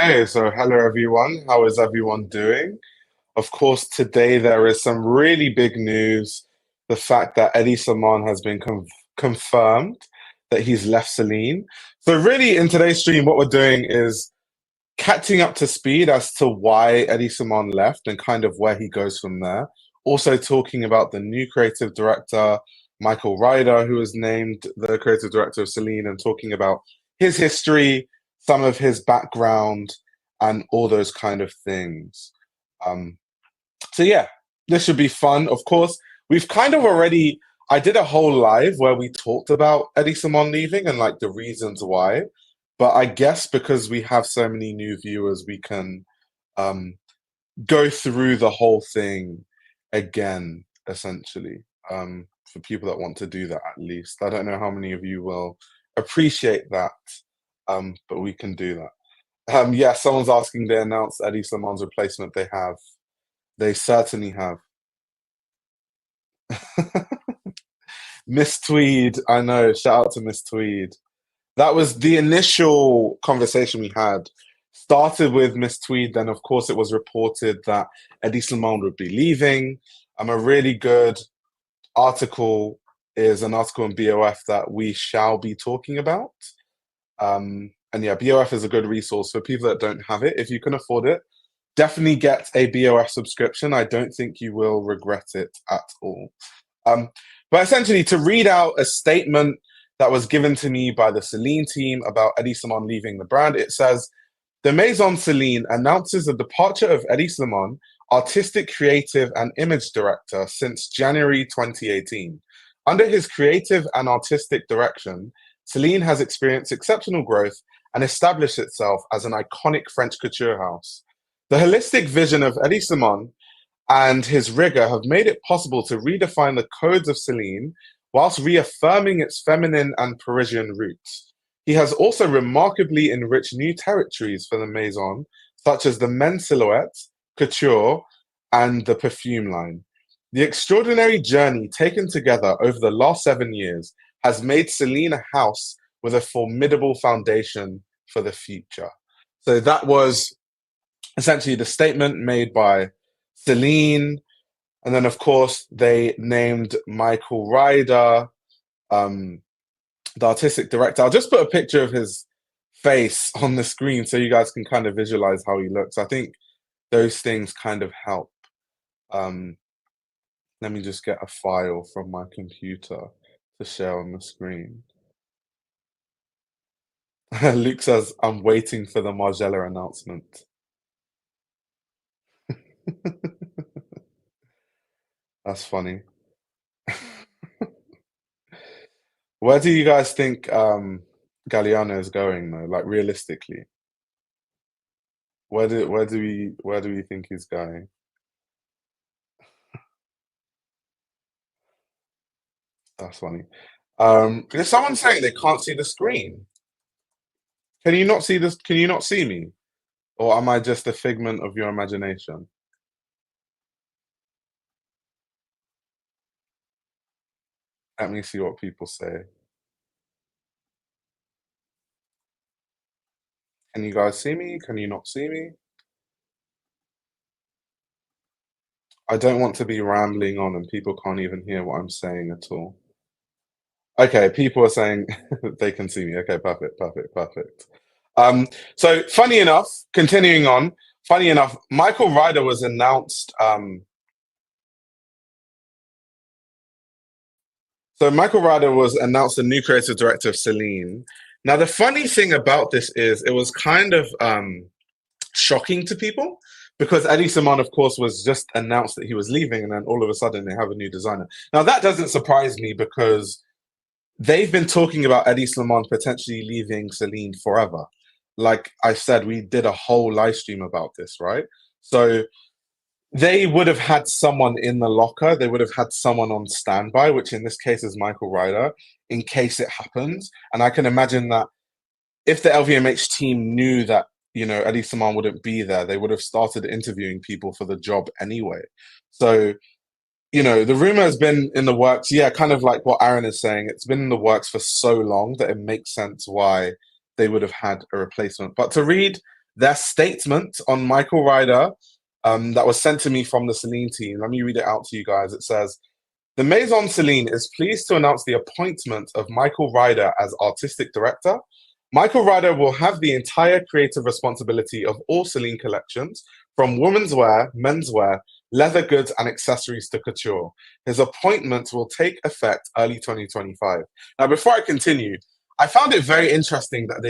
Okay, so hello everyone. How is everyone doing? Of course, today there is some really big news. The fact that Hedi Slimane has been confirmed that he's left Celine. So really, in today's stream, what we're doing is catching up to speed as to why Hedi Slimane left and kind of where he goes from there. Also talking about the new creative director, Michael Ryder, who was named the creative director of Celine, and talking about his history, some of his background, and all those kind of things. Um, so yeah, this should be fun. Of course, we've kind of already. I did a whole live where we talked about Hedi Slimane leaving and like the reasons why. But I guess because we have so many new viewers, we can um, go through the whole thing again, essentially, for people that want to do that at least. I don't know how many of you will appreciate that, but we can do that. Yeah, someone's asking they announced Hedi Slimane's replacement. They have. They certainly have. Miss Tweed, I know. Shout out to Miss Tweed. That was the initial conversation we had. Started with Miss Tweed, then of course it was reported that Hedi Slimane would be leaving. A really good article is an article in BOF that we shall be talking about. And yeah, BOF is a good resource for people that don't have it. If you can afford it, definitely get a BOF subscription. I don't think you will regret it at all. Um, but essentially, to read out a statement that was given to me by the Celine team about Hedi Slimane leaving the brand, it says, the Maison Celine announces the departure of Hedi Slimane, artistic, creative, and image director since January 2018. Under his creative and artistic direction, Celine has experienced exceptional growth and established itself as an iconic French couture house. The holistic vision of Hedi Slimane and his rigour have made it possible to redefine the codes of Celine whilst reaffirming its feminine and Parisian roots. He has also remarkably enriched new territories for the Maison, such as the men's silhouette, couture, and the perfume line. The extraordinary journey taken together over the last 7 years has made Celine a house with a formidable foundation for the future. So that was essentially the statement made by Celine. And then, of course, they named Michael Ryder, um, the artistic director. I'll just put a picture of his face on the screen so you guys can kind of visualize how he looks. I think those things kind of help. Um, Let me just get a file from my computer to share on the screen. Luke says, I'm waiting for the Margiela announcement. That's funny. Where do you guys think Galliano is going though? Like realistically, where do we think he's going? That's funny. Is someone saying they can't see the screen? Can you not see this? Can you not see me? Or am I just a figment of your imagination? Let me see what people say. Can you guys see me? Can you not see me? I don't want to be rambling on and people can't even hear what I'm saying at all. Okay, people are saying they can see me. Okay, perfect, perfect, perfect. So funny enough, continuing on, funny enough, Michael Ryder was announced. So Michael Ryder was announced the new creative director of Celine. Now the funny thing about this is it was kind of shocking to people because Hedi Slimane, of course, was just announced that he was leaving, and then all of a sudden they have a new designer. Now that doesn't surprise me because they've been talking about Hedi Slimane potentially leaving Celine forever. Like I said, we did a whole live stream about this, right? So they would have had someone in the locker. They would have had someone on standby, which in this case is Michael Ryder, in case it happens. And I can imagine that if the LVMH team knew that Hedi Slimane wouldn't be there, they would have started interviewing people for the job anyway. So the rumor has been in the works. Yeah, kind of like what Aaron is saying. It's been in the works for so long that it makes sense why they would have had a replacement. But to read their statement on Michael Ryder that was sent to me from the Celine team. Let me read it out to you guys. It says, the Maison Celine is pleased to announce the appointment of Michael Ryder as artistic director. Michael Ryder will have the entire creative responsibility of all Celine collections, from women's wear, menswear, leather goods, and accessories to couture. His appointment will take effect early 2025. Now, before I continue, I found it very interesting that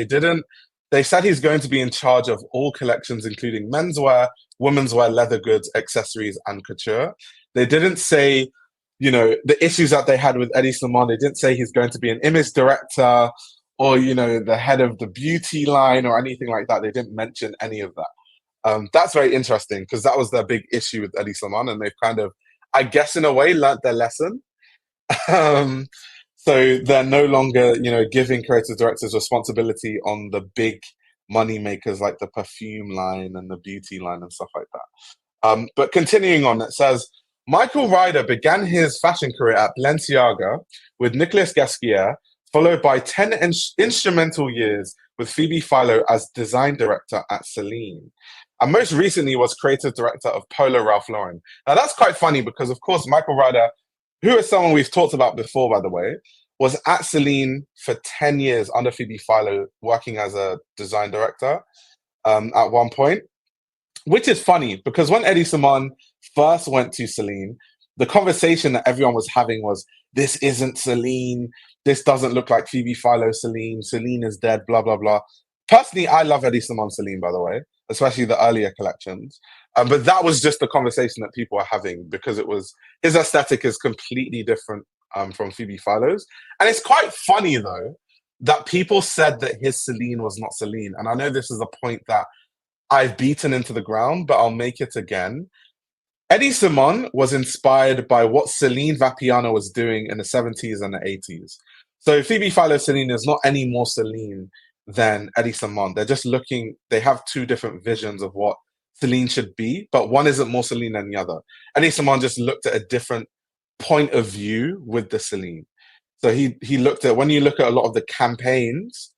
they said he's going to be in charge of all collections, including menswear, women's wear, leather goods, accessories, and couture. They didn't say, the issues that they had with Hedi Slimane. They didn't say he's going to be an image director or, the head of the beauty line or anything like that. They didn't mention any of that. That's very interesting because that was their big issue with Hedi Slimane, and they've kind of, I guess, in a way, learnt their lesson. um, so they're no longer, giving creative directors responsibility on the big money makers like the perfume line and the beauty line and stuff like that. But continuing on, it says, Michael Ryder began his fashion career at Balenciaga with Nicolas Gasquier, followed by 10 instrumental years with Phoebe Philo as design director at Celine. And most recently was creative director of Polo Ralph Lauren. Now that's quite funny because, of course, Michael Ryder, who is someone we've talked about before, by the way, was at Celine for 10 years under Phoebe Philo, working as a design director at one point. Which is funny because when Hedi Slimane first went to Celine, the conversation that everyone was having was, this isn't Celine. This doesn't look like Phoebe Philo Celine. Celine is dead, blah, blah, blah. Personally, I love Hedi Slimane Celine, by the way, especially the earlier collections. But that was just the conversation that people were having because his aesthetic is completely different from Phoebe Philo's. And it's quite funny, though, that people said that his Celine was not Celine. And I know this is a point that I've beaten into the ground, but I'll make it again. Hedi Slimane was inspired by what Celine Vapiano was doing in the 70s and the 80s. So Phoebe Philo Celine is not any more Celine than Hedi Slimane. They're just they have two different visions of what Celine should be, but one isn't more Celine than the other. Hedi Slimane just looked at a different point of view with the Celine. So he looked at, when you look at a lot of the campaigns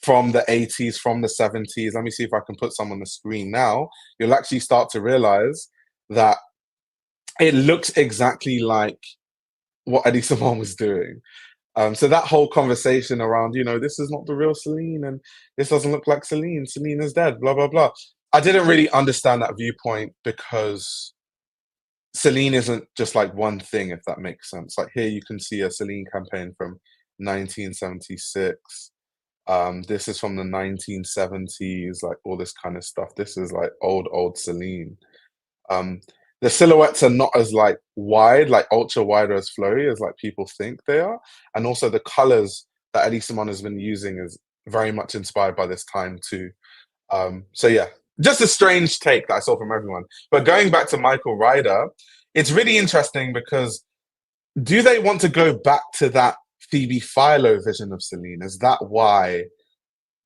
from the 80s, from the 70s, let me see if I can put some on the screen now, you'll actually start to realize that it looks exactly like what Hedi Slimane was doing. So that whole conversation around, this is not the real Celine and this doesn't look like Celine, Celine is dead, blah, blah, blah. I didn't really understand that viewpoint because Celine isn't just like one thing, if that makes sense. Like here you can see a Celine campaign from 1976. This is from the 1970s, like all this kind of stuff. This is like old Celine. The silhouettes are not as like wide, like ultra wide or as flowy as like people think they are. And also the colors that Hedi Slimane has been using is very much inspired by this time too. So yeah, just a strange take that I saw from everyone. But going back to Michael Ryder, it's really interesting because do they want to go back to that Phoebe Philo vision of Celine? Is that why,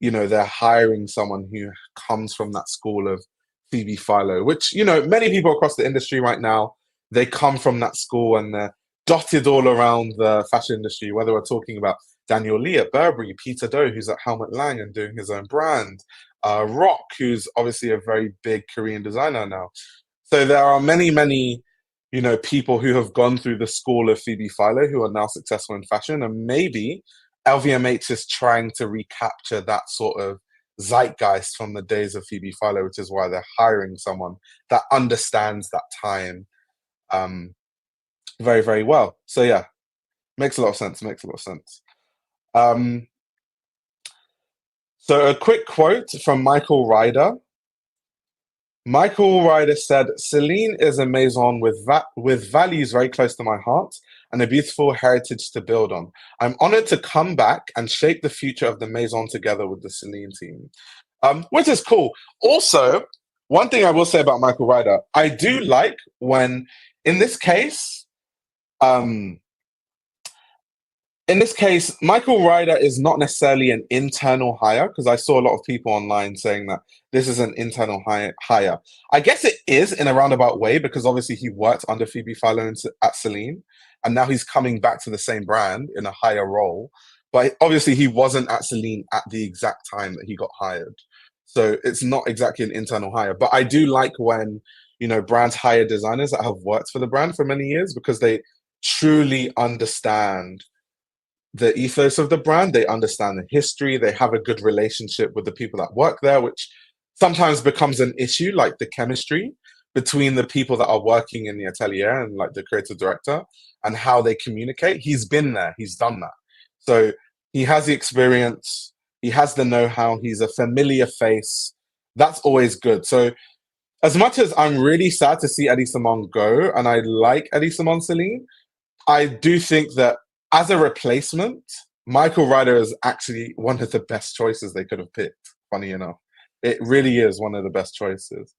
they're hiring someone who comes from that school of Phoebe Philo, which, many people across the industry right now, they come from that school and they're dotted all around the fashion industry, whether we're talking about Daniel Lee at Burberry, Peter Do, who's at Helmut Lang and doing his own brand, Rock, who's obviously a very big Korean designer now. So there are many, people who have gone through the school of Phoebe Philo who are now successful in fashion, and maybe LVMH is trying to recapture that sort of zeitgeist from the days of Phoebe Philo, which is why they're hiring someone that understands that time very, very well. So yeah, makes a lot of sense. So a quick quote from Michael Ryder. Michael Ryder said, Celine is a maison with values very close to my heart and a beautiful heritage to build on. I'm honored to come back and shape the future of the maison together with the Celine team, which is cool. Also, one thing I will say about Michael Ryder, I do like when, in this case, Michael Ryder is not necessarily an internal hire, because I saw a lot of people online saying that this is an internal hire. I guess it is in a roundabout way, because obviously he worked under Phoebe Philo at Celine, and now he's coming back to the same brand in a higher role. But obviously he wasn't at Celine at the exact time that he got hired. So it's not exactly an internal hire. But I do like when, brands hire designers that have worked for the brand for many years because they truly understand the ethos of the brand. They understand the history. They have a good relationship with the people that work there, which sometimes becomes an issue, like the chemistry between the people that are working in the atelier and like the creative director and how they communicate. He's been there, he's done that. So he has the experience, he has the know-how, he's a familiar face. That's always good. So as much as I'm really sad to see Hedi Slimane go, and I like Hedi Slimane Celine, I do think that as a replacement, Michael Ryder is actually one of the best choices they could have picked, funny enough. It really is one of the best choices.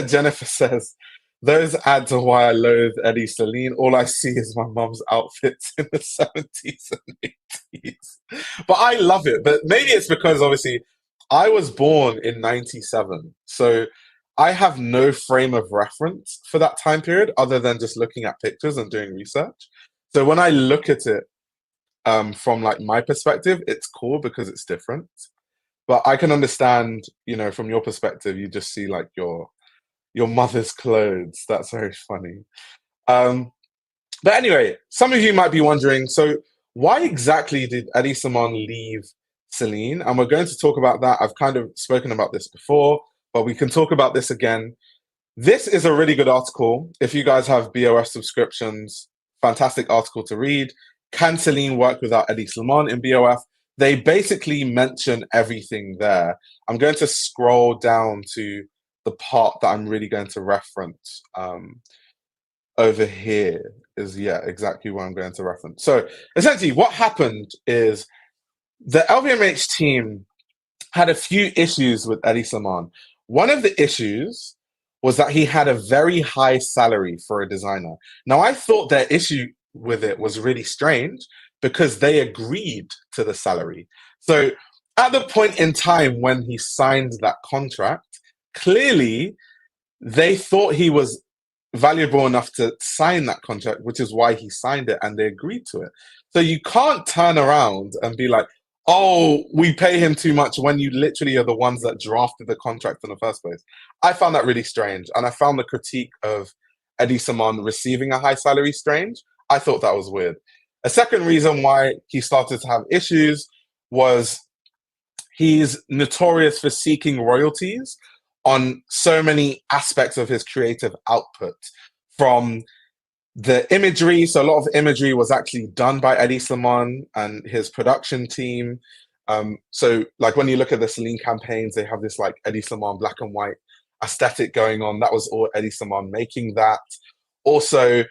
Jennifer says, those ads are why I loathe Hedi Slimane. All I see is my mum's outfits in the 70s and 80s. But I love it. But maybe it's because obviously I was born in 97. So I have no frame of reference for that time period other than just looking at pictures and doing research. So when I look at it from like my perspective, it's cool because it's different. But I can understand, from your perspective, you just see like your mother's clothes. That's very funny. Um, but anyway, some of you might be wondering, so why exactly did Hedi Slimane leave Celine? And we're going to talk about that. I've kind of spoken about this before, but we can talk about this again. This is a really good article. If you guys have BOF subscriptions, fantastic article to read. Can Celine work without Hedi Slimane in BOF? They basically mention everything there. I'm going to scroll down to the part that I'm really going to reference over here is, yeah, exactly what I'm going to reference. So essentially what happened is the LVMH team had a few issues with Hedi Slimane. One of the issues was that he had a very high salary for a designer. Now, I thought their issue with it was really strange because they agreed to the salary. So at the point in time when he signed that contract, clearly they thought he was valuable enough to sign that contract, which is why he signed it and they agreed to it. So you can't turn around and be like, oh, we pay him too much when you literally are the ones that drafted the contract in the first place. I found that really strange. And I found the critique of Hedi Slimane receiving a high salary strange. I thought that was weird. A second reason why he started to have issues was he's notorious for seeking royalties on so many aspects of his creative output, from the imagery. So a lot of imagery was actually done by Hedi Slimane and his production team. So like when you look at the Celine campaigns, they have this like Hedi Slimane black and white aesthetic going on. That was all Hedi Slimane making that. Also,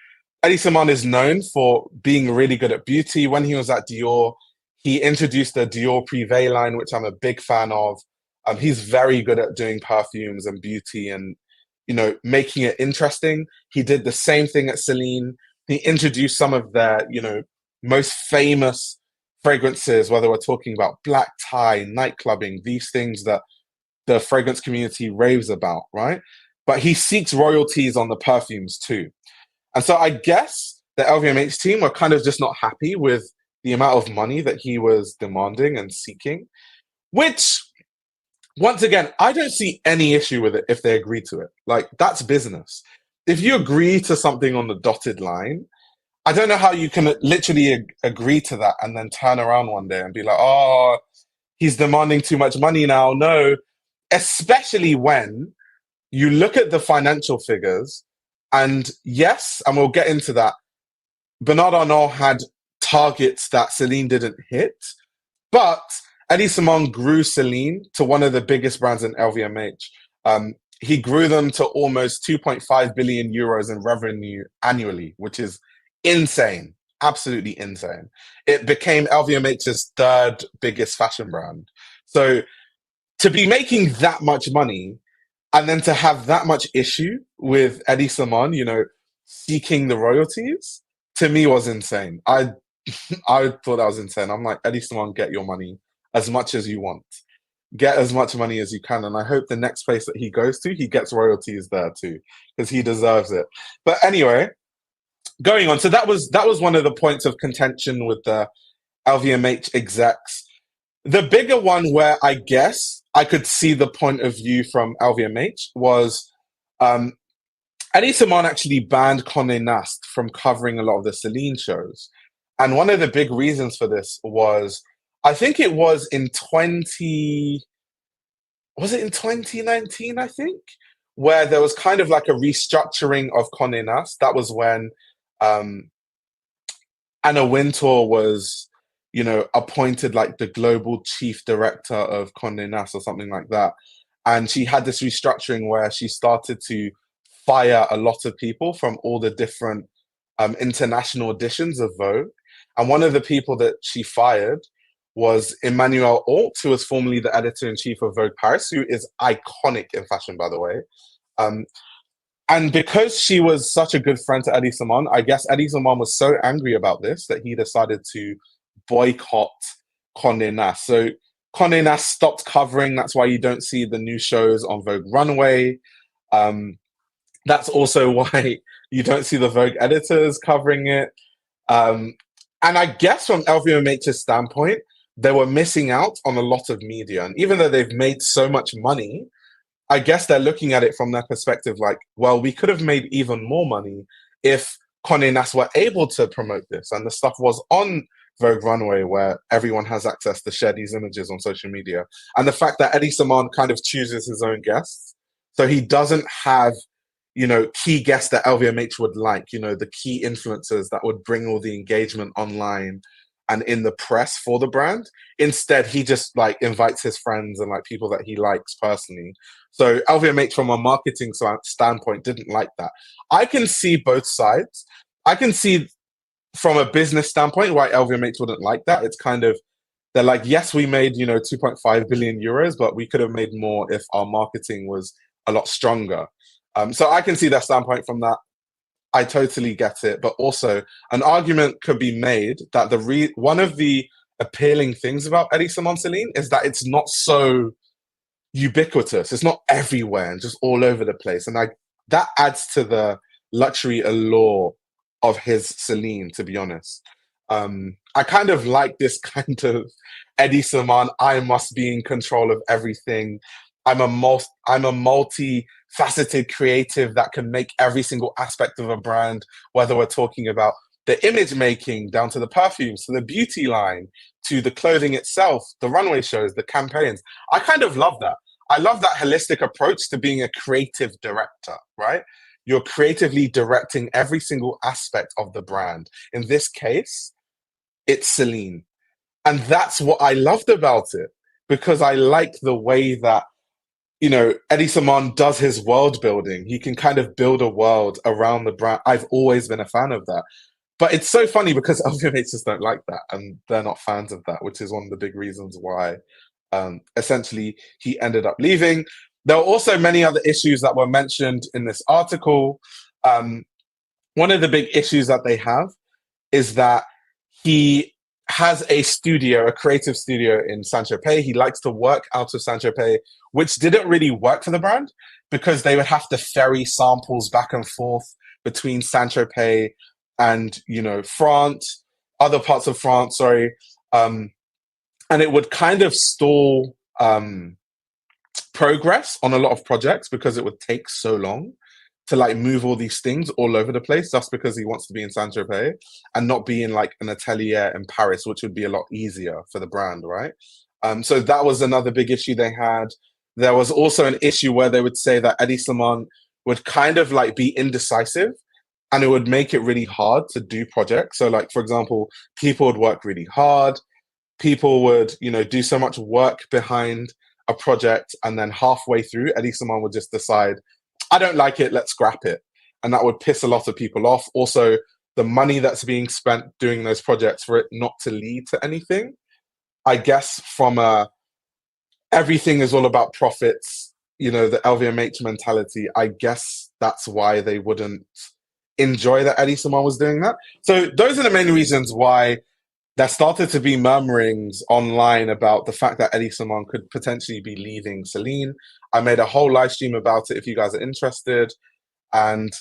Hedi Slimane is known for being really good at beauty. When he was at Dior, he introduced the Dior Privé line, which I'm a big fan of. He's very good at doing perfumes and beauty and, making it interesting. He did the same thing at Celine. He introduced some of their, most famous fragrances, whether we're talking about black tie, night clubbing, these things that the fragrance community raves about, right? But he seeks royalties on the perfumes too. And so I guess the LVMH team were kind of just not happy with the amount of money that he was demanding and seeking, which, once again, I don't see any issue with it if they agree to it. Like, that's business. If you agree to something on the dotted line, I don't know how you can literally agree to that and then turn around one day and be like, oh, he's demanding too much money now. No, especially when you look at the financial figures. And yes, and we'll get into that, Bernard Arnault had targets that Celine didn't hit, but Hedi Slimane grew Celine to one of the biggest brands in LVMH. He grew them to almost 2.5 billion euros in revenue annually, which is insane, absolutely insane. It became LVMH's third biggest fashion brand. So to be making that much money and then to have that much issue with Hedi Slimane, seeking the royalties, to me was insane. I thought that was insane. I'm like, Hedi Slimane, get your money as much as you want. Get as much money as you can. And I hope the next place that he goes to, he gets royalties there too, because he deserves it. But anyway, going on. So that was one of the points of contention with the LVMH execs. The bigger one where I guess I could see the point of view from LVMH was um, Hedi Slimane actually banned Condé Nast from covering a lot of the Celine shows. And one of the big reasons for this was, I think it was in 20, was it in 2019, I think, where there was kind of like a restructuring of Condé Nast. That was when um, Anna Wintour was, appointed like the global chief director of Condé Nast or something like that. And she had this restructuring where she started to fire a lot of people from all the different international editions of Vogue. And one of the people that she fired was Emmanuel Alt, who was formerly the editor in chief of Vogue Paris, who is iconic in fashion, by the way. Um, and because she was such a good friend to Hedi Slimane, I guess Hedi Slimane was so angry about this that he decided to boycott Condé Nast. So Condé Nast stopped covering. That's why you don't see the new shows on Vogue Runway. Um, that's also why you don't see the Vogue editors covering it. Um, and I guess from LVMH's standpoint, they were missing out on a lot of media. And even though they've made so much money, I guess they're looking at it from their perspective like, well, we could have made even more money if Condé Nast were able to promote this and the stuff was on Vogue Runway where everyone has access to share these images on social media. And the fact that Hedi Slimane kind of chooses his own guests. So he doesn't have, key guests that LVMH would like, the key influencers that would bring all the engagement online and in the press for the brand. Instead, he just like invites his friends and like people that he likes personally. So LVMH from a marketing standpoint didn't like that. I can see both sides. I can see from a business standpoint why LVMH wouldn't like that. It's kind of, they're like, yes, we made, 2.5 billion euros, but we could have made more if our marketing was a lot stronger. So I can see their standpoint from that. I totally get it. But also, an argument could be made that one of the appealing things about Hedi Slimane Celine is that it's not so ubiquitous. It's not everywhere and just all over the place. And that adds to the luxury allure of his Celine, to be honest. I kind of like this kind of Hedi Slimane, I must be in control of everything. I'm a multi-faceted creative that can make every single aspect of a brand, whether we're talking about the image making, down to the perfumes, to the beauty line, to the clothing itself, the runway shows, the campaigns. I kind of love that. I love that holistic approach to being a creative director, right? You're creatively directing every single aspect of the brand. In this case, it's Celine. And that's what I loved about it, because I like the way that Hedi Slimane does his world building. He can kind of build a world around the brand. I've always been a fan of that. But it's so funny because LVMH just don't like that and they're not fans of that, which is one of the big reasons why essentially he ended up leaving. There were also many other issues that were mentioned in this article. One of the big issues that they have is that he has a creative studio in Saint-Tropez. He likes to work out of Saint-Tropez, which didn't really work for the brand because they would have to ferry samples back and forth between Saint-Tropez and, France, other parts of France, sorry. And it would kind of stall progress on a lot of projects because it would take so long to like move all these things all over the place just because he wants to be in Saint-Tropez and not be in like an atelier in Paris, which would be a lot easier for the brand, right? So that was another big issue they had. There was also an issue where they would say that Hedi Slimane would kind of like be indecisive and it would make it really hard to do projects. So like, for example, people would work really hard. People would, do so much work behind a project and then halfway through, Hedi Slimane would just decide, I don't like it, let's scrap it. And that would piss a lot of people off. Also, the money that's being spent doing those projects for it not to lead to anything. I guess from everything is all about profits, the LVMH mentality, I guess that's why they wouldn't enjoy that Hedi Slimane was doing that. So those are the main reasons why there started to be murmurings online about the fact that Hedi Slimane could potentially be leaving Celine. I made a whole live stream about it if you guys are interested. And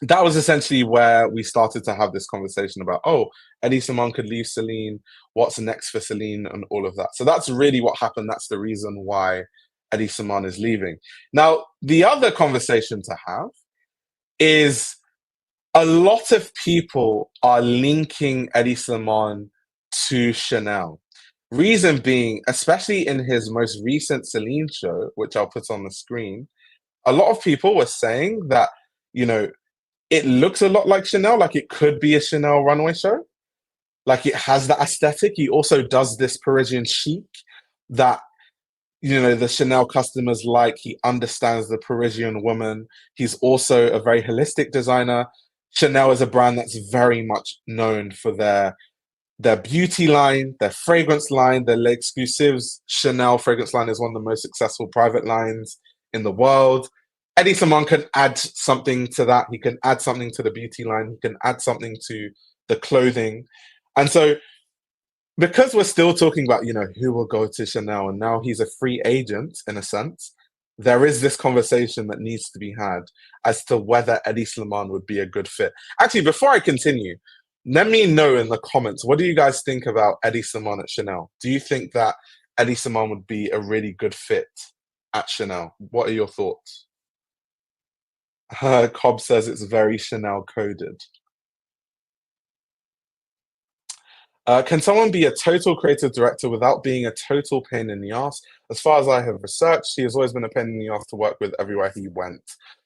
that was essentially where we started to have this conversation about, oh, Hedi Slimane could leave Celine. What's next for Celine and all of that. So that's really what happened. That's the reason why Hedi Slimane is leaving. Now, the other conversation to have is a lot of people are linking Hedi Slimane to Chanel. Reason being, especially in his most recent Celine show, which I'll put on the screen, a lot of people were saying that, you know, it looks a lot like Chanel, like it could be a Chanel runway show. Like it has that aesthetic. He also does this Parisian chic that, you know, the Chanel customers like. He understands the Parisian woman. He's also a very holistic designer. Chanel is a brand that's very much known for their beauty line, their fragrance line, their exclusives. Chanel fragrance line is one of the most successful private lines in the world. Hedi Slimane can add something to that. He can add something to the beauty line. He can add something to the clothing. And so, because we're still talking about, you know, who will go to Chanel, and now he's a free agent in a sense, there is this conversation that needs to be had as to whether Hedi Slimane would be a good fit. Actually, before I continue, let me know in the comments, what do you guys think about Hedi Slimane at Chanel? Do you think that Hedi Slimane would be a really good fit at Chanel? What are your thoughts? Cobb says it's very Chanel coded. Can someone be a total creative director without being a total pain in the ass? As far as I have researched, he has always been a pain in the ass to work with everywhere he went.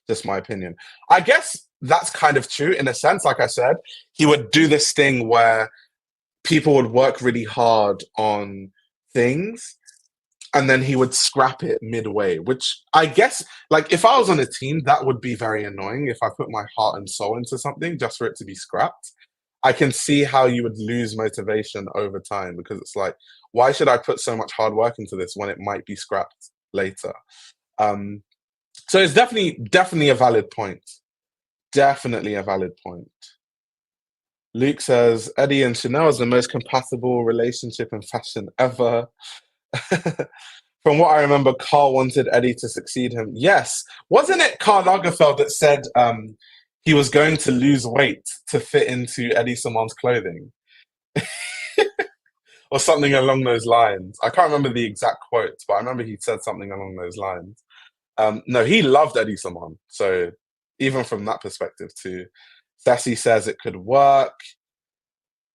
Just my opinion. I guess that's kind of true in a sense. Like I said, he would do this thing where people would work really hard on things and then he would scrap it midway, which I guess, like, if I was on a team, that would be very annoying if I put my heart and soul into something just for it to be scrapped. I can see how you would lose motivation over time because it's like, why should I put so much hard work into this when it might be scrapped later? Um, so it's definitely a valid point. Definitely a valid point. Luke says Eddie and Chanel is the most compatible relationship in fashion ever. From what I remember, Carl wanted Eddie to succeed him. Yes. Wasn't it Karl Lagerfeld that said he was going to lose weight to fit into Hedi Slimane's clothing? Or something along those lines. I can't remember the exact quote, but I remember he said something along those lines. No, he loved Hedi Slimane. So even from that perspective too. Sassy says it could work.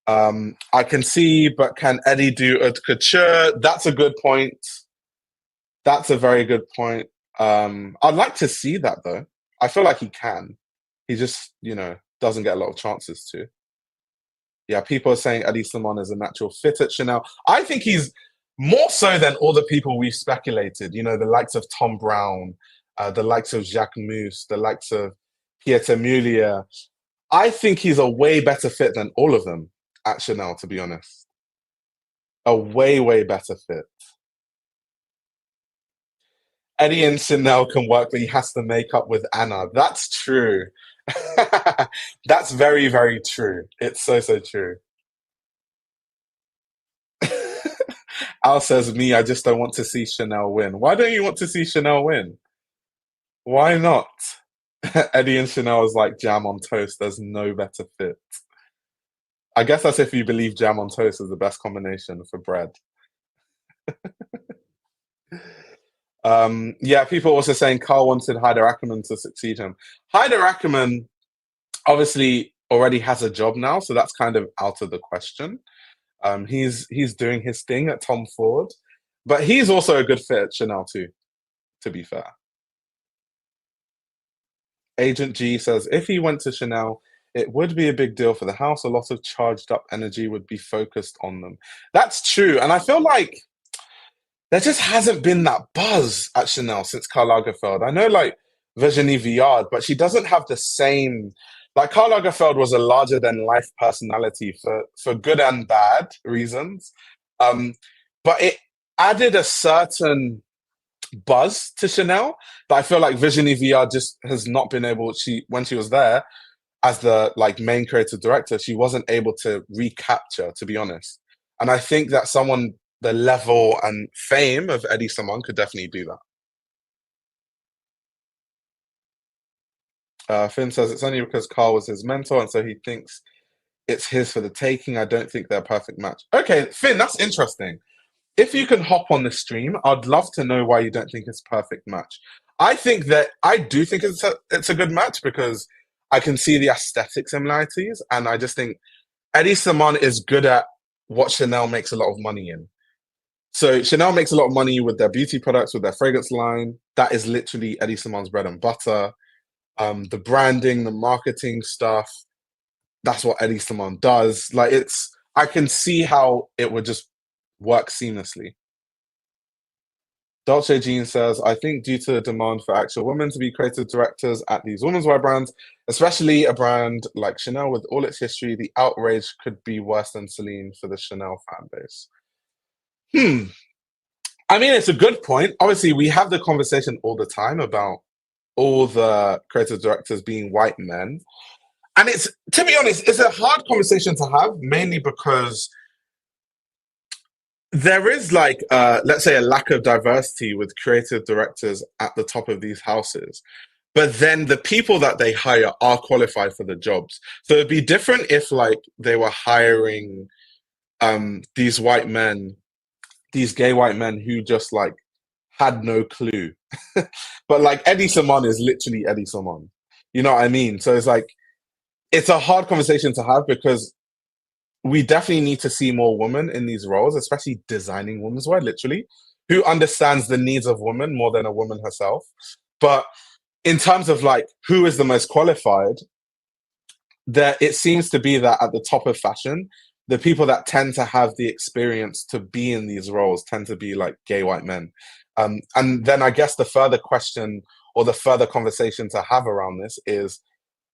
I can see, but can Eddie do a couture? That's a good point. That's a very good point. I'd like to see that though. I feel like he can. He just, you know, doesn't get a lot of chances to. Yeah, people are saying Hedi Slimane is a natural fit at Chanel. I think he's more so than all the people we've speculated. You know, the likes of Tom Brown, the likes of Jacques Mousse, the likes of Pieter Mulier. I think he's a way better fit than all of them at Chanel, to be honest. A way better fit. Eddie and Chanel can work, but he has to make up with Anna. That's true. That's very true. It's so true. Al says, me, I just don't want to see Chanel win. Why don't you want to see Chanel win? Why not? Eddie and Chanel is like jam on toast. There's no better fit. I guess that's if you believe jam on toast is the best combination for bread. Yeah, people also saying Carl wanted Heider Ackerman to succeed him. Heider Ackerman obviously already has a job now, so that's kind of out of the question. He's doing his thing at Tom Ford, but he's also a good fit at Chanel too, to be fair. Agent G says if he went to Chanel, it would be a big deal for the house. A lot of charged up energy would be focused on them. That's true, and I feel like there just hasn't been that buzz at Chanel since Karl Lagerfeld. I know, like, Virginie Viard, but she doesn't have the same. Like, Karl Lagerfeld was a larger than life personality for good and bad reasons. Um, but it added a certain buzz to Chanel that I feel like Virginie Viard just has not been able. When she was there as the like main creative director, she wasn't able to recapture, to be honest. And I think that someone the level and fame of Hedi Slimane could definitely do that. Finn says it's only because Carl was his mentor, and so he thinks it's his for the taking. I don't think they're a perfect match. Okay, Finn, that's interesting. If you can hop on the stream, I'd love to know why you don't think it's a perfect match. I do think it's a good match because I can see the aesthetic similarities, and I just think Eddie Slimane is good at what Chanel makes a lot of money in. So Chanel makes a lot of money with their beauty products, with their fragrance line. That is literally Eddie Slimane's bread and butter. The branding, the marketing stuff, that's what Eddie Slimane does. Like I can see how it would just work seamlessly. Dolce Jean says, I think due to the demand for actual women to be creative directors at these womenswear brands, especially a brand like Chanel with all its history, the outrage could be worse than Celine for the Chanel fan base. Hmm. I mean, it's a good point. Obviously, we have the conversation all the time about all the creative directors being white men. And it's, to be honest, it's a hard conversation to have, mainly because there is like let's say a lack of diversity with creative directors at the top of these houses, but then the people that they hire are qualified for the jobs. So it'd be different if like they were hiring these white men, these gay white men who just like had no clue. But like Eddie Slimane is literally Eddie Slimane, you know what I mean? So it's like it's a hard conversation to have because we definitely need to see more women in these roles, especially designing women's wear, literally, who understands the needs of women more than a woman herself. But in terms of like who is the most qualified, there it seems to be that at the top of fashion, the people that tend to have the experience to be in these roles tend to be like gay white men. And then I guess the further question or the further conversation to have around this is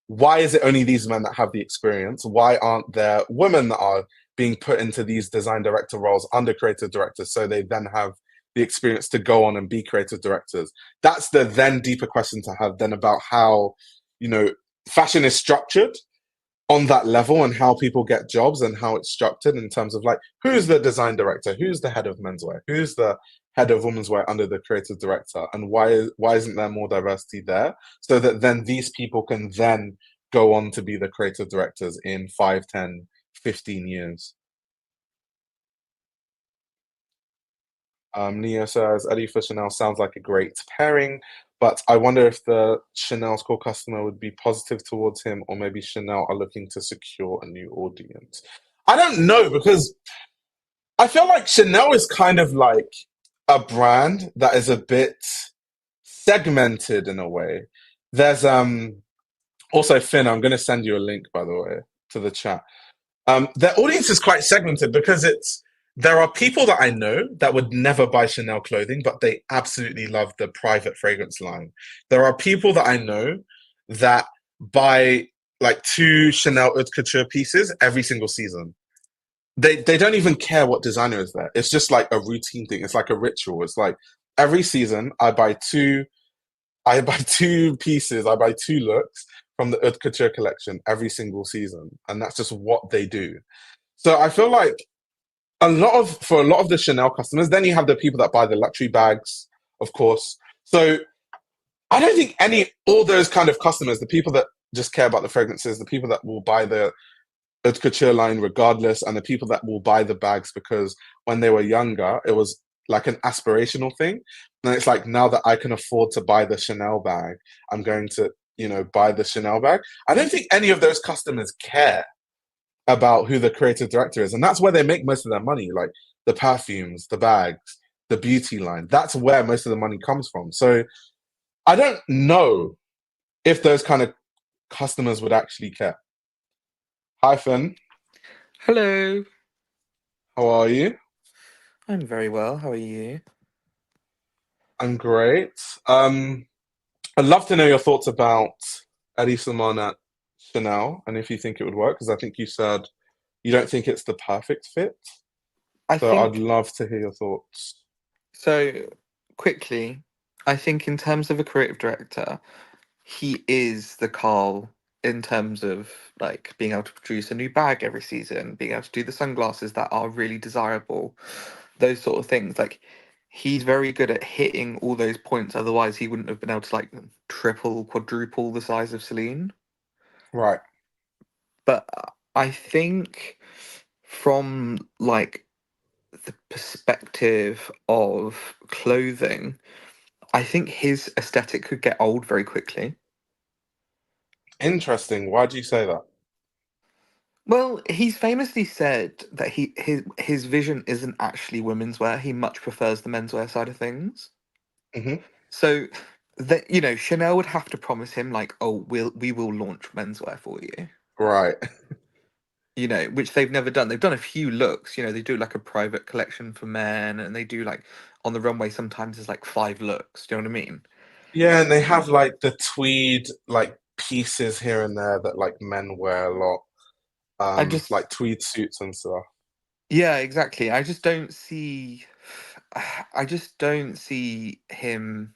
why is it only these men that have the experience? Why aren't there women that are being put into these design director roles under creative directors so they then have the experience to go on and be creative directors? That's the then deeper question to have then about how, you know, fashion is structured on that level and how people get jobs and how it's structured in terms of like who's the design director, who's the head of menswear, who's the head of womenswear under the creative director, and why isn't there more diversity there so that then these people can then go on to be the creative directors in 5, 10, 15 years. Neo says Eddie for Chanel sounds like a great pairing, but I wonder if the Chanel's core customer would be positive towards him, or maybe Chanel are looking to secure a new audience. I don't know because I feel like Chanel is kind of like a brand that is a bit segmented in a way. There's also Finn, I'm going to send you a link by the way to the chat. Their audience is quite segmented because there are people that I know that would never buy Chanel clothing, but they absolutely love the private fragrance line. There are people that I know that buy like 2 Chanel Haute Couture pieces every single season. They don't even care what designer is there. It's just like a routine thing. It's like a ritual. It's like every season I buy 2 pieces, I buy 2 looks from the Haute Couture collection every single season. And that's just what they do. So I feel like for a lot of the Chanel customers, then you have the people that buy the luxury bags, of course. So I don't think all those kind of customers, the people that just care about the fragrances, the people that will buy the haute couture line regardless, and the people that will buy the bags because when they were younger, it was like an aspirational thing. And it's like now that I can afford to buy the Chanel bag, I'm going to, buy the Chanel bag. I don't think any of those customers care about who the creative director is. And that's where they make most of their money, like the perfumes, the bags, the beauty line. That's where most of the money comes from. So I don't know if those kind of customers would actually care. Hi, Finn. Hello. How are you? I'm very well. How are you? I'm great. I'd love to know your thoughts about Eddie Slimane at Chanel and if you think it would work, because I think you said you don't think it's the perfect fit. I So I'd think love to hear your thoughts. so. Quickly, I think in terms of a creative director, he is the Carl in terms of like being able to produce a new bag every season, being able to do the sunglasses that are really desirable, those sort of things. Like he's very good at hitting all those points. Otherwise, he wouldn't have been able to like triple, quadruple the size of Celine. Right. But I think from like the perspective of clothing, I think his aesthetic could get old very quickly. Interesting. Why do you say that? Well, he's famously said that his vision isn't actually women's wear. He much prefers the menswear side of things. Hmm. So that Chanel would have to promise him like, oh, we will launch menswear for you. Right. Which they've never done. They've done a few looks. They do like a private collection for men, and they do like on the runway sometimes there's like 5 looks. Do you know what I mean? Yeah, and they have like the tweed like pieces here and there that like men wear a lot. I just Like tweed suits and stuff. Yeah, exactly. I just don't see him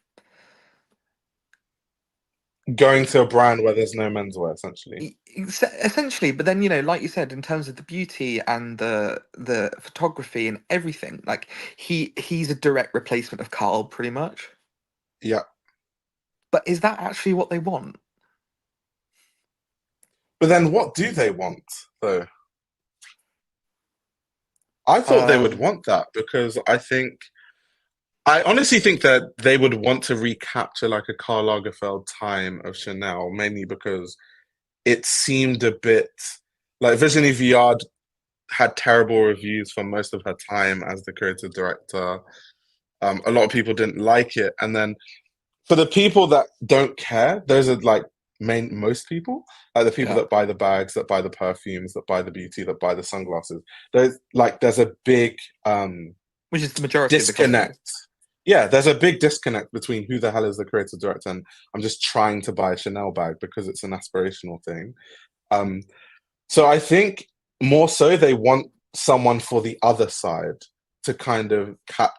Going to a brand where there's no menswear, essentially. essentially, but then like you said, in terms of the beauty and the photography and everything, like he's a direct replacement of Carl, pretty much. Yeah. But is that actually what they want? But then what do they want, though? I thought they would Um, want that because I honestly think that they would want to recapture like a Karl Lagerfeld time of Chanel, mainly because it seemed a bit like Virginie Viard had terrible reviews for most of her time as the creative director. A lot of people didn't like it, and then for the people that don't care, those are like most people, like the people yeah, that buy the bags, that buy the perfumes, that buy the beauty, that buy the sunglasses. There's a big which is the majority of the customers. disconnect. Yeah, there's a big disconnect between who the hell is the creative director and I'm just trying to buy a Chanel bag because it's an aspirational thing. Um, so I think more so they want someone for the other side to kind of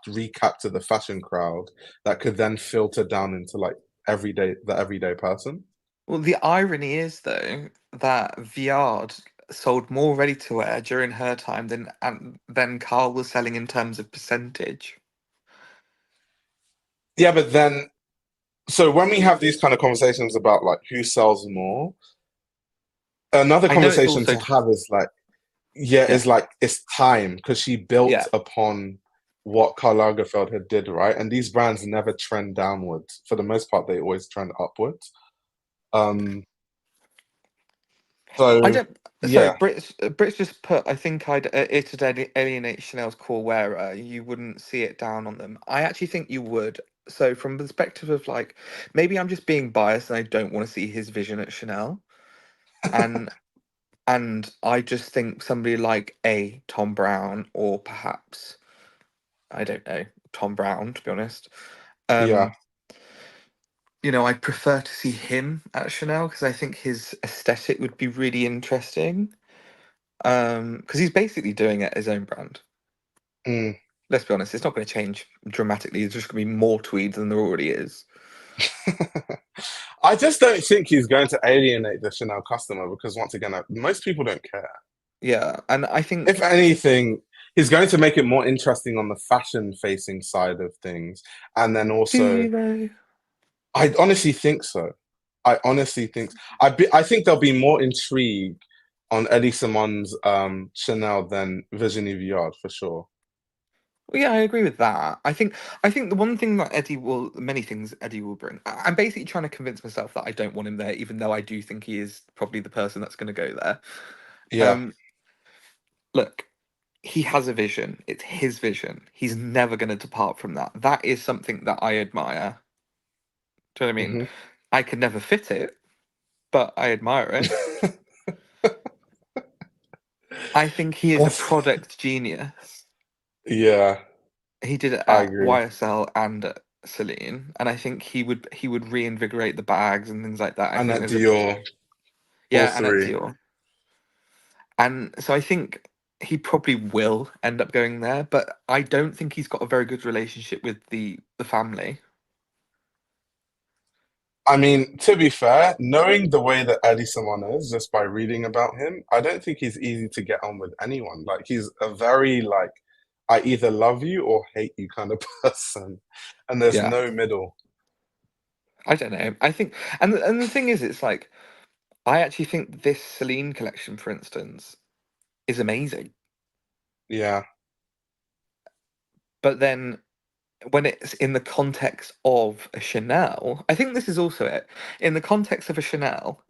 recapture the fashion crowd that could then filter down into like the everyday person. Well, the irony is though that Viard sold more ready to wear during her time than Carl was selling in terms of percentage. Yeah, but then so when we have these kind of conversations about like who sells more, another I know it's conversation also to have is like yeah, yeah, is like it's time because she built yeah. upon what Karl Lagerfeld had did, right? And these brands never trend downwards. For the most part, they always trend upwards. Um, I so don't. Sorry, yeah. Brits just put. I think it'd alienate Chanel's core wearer. You wouldn't see it down on them. I actually think you would. So from the perspective of like, maybe I'm just being biased and I don't want to see his vision at Chanel, and I just think somebody like a Tom Brown or perhaps I don't know Tom Brown to be honest. Yeah. Um, I'd prefer to see him at Chanel because I think his aesthetic would be really interesting. Because he's basically doing it his own brand. Mm. Let's be honest, it's not going to change dramatically. There's just going to be more tweeds than there already is. I just don't think he's going to alienate the Chanel customer because once again, most people don't care. Yeah, and I If think anything, he's going to make it more interesting on the fashion facing side of things. And then do also, you know? I honestly think so. I honestly think I think there'll be more intrigue on Hedi Slimane's Chanel than Virginie Viard for sure. Well, yeah, I agree with that. I think the one thing that many things Eddie will bring. I'm basically trying to convince myself that I don't want him there, even though I do think he is probably the person that's going to go there. Yeah. Um, Look, he has a vision. It's his vision. He's never going to depart from that. That is something that I admire. Do you know what I mean? Hmm. I could never fit it, but I admire it. I think he is a That's, product genius. yeah, He did it I at agree. YSL and at Celine, and I think he would reinvigorate the bags and things like that. I And think at there's a Dior, all yeah, and at three. Dior, and so I think he probably will end up going there, but I don't think he's got a very good relationship with the family. I mean, to be fair, knowing the way that Eddie Simon is, just by reading about him, I don't think he's easy to get on with anyone. Like he's a very like I either love you or hate you kind of person, and there's Yeah, no middle. I don't know. I think, and the thing is, it's like I actually think this Celine collection, for instance, is amazing. Yeah, But then when it's in the context of a Chanel, I think this is also it. In the context of a Chanel,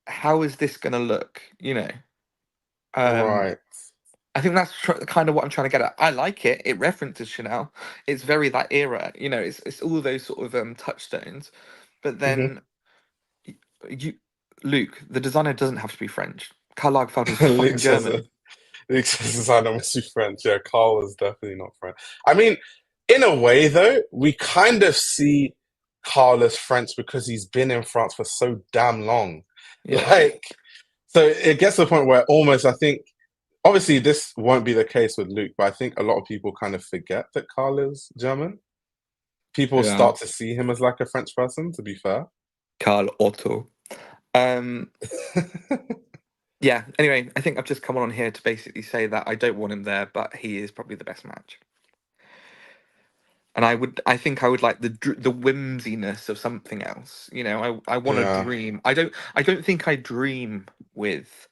how is this going to look? You know, um, right. I think that's kind of what I'm trying to get at. I like it. It references Chanel. It's very that era. You know, it's all those sort of touchstones. But Hmm. then y- you, Luke, the designer doesn't have to be French. Karl Lagerfeld was Luke fucking says it. German. Luke says I don't miss you French. Yeah, Carl was definitely not French. I mean, in a way though, we kind of see Carl as French because he's been in France for so damn long. Yeah, Like, so it gets to the point where almost I think obviously this won't be the case with Luke, but I think a lot of people kind of forget that Carl is German. People yeah. start to see him as like a French person, to be fair. Karl Otto. Um, yeah. Anyway, I think I've just come on here to basically say that I don't want him there, but he is probably the best match. And I think I would like the whimsiness of something else. You know, I want to Yeah, dream. I don't think I dream with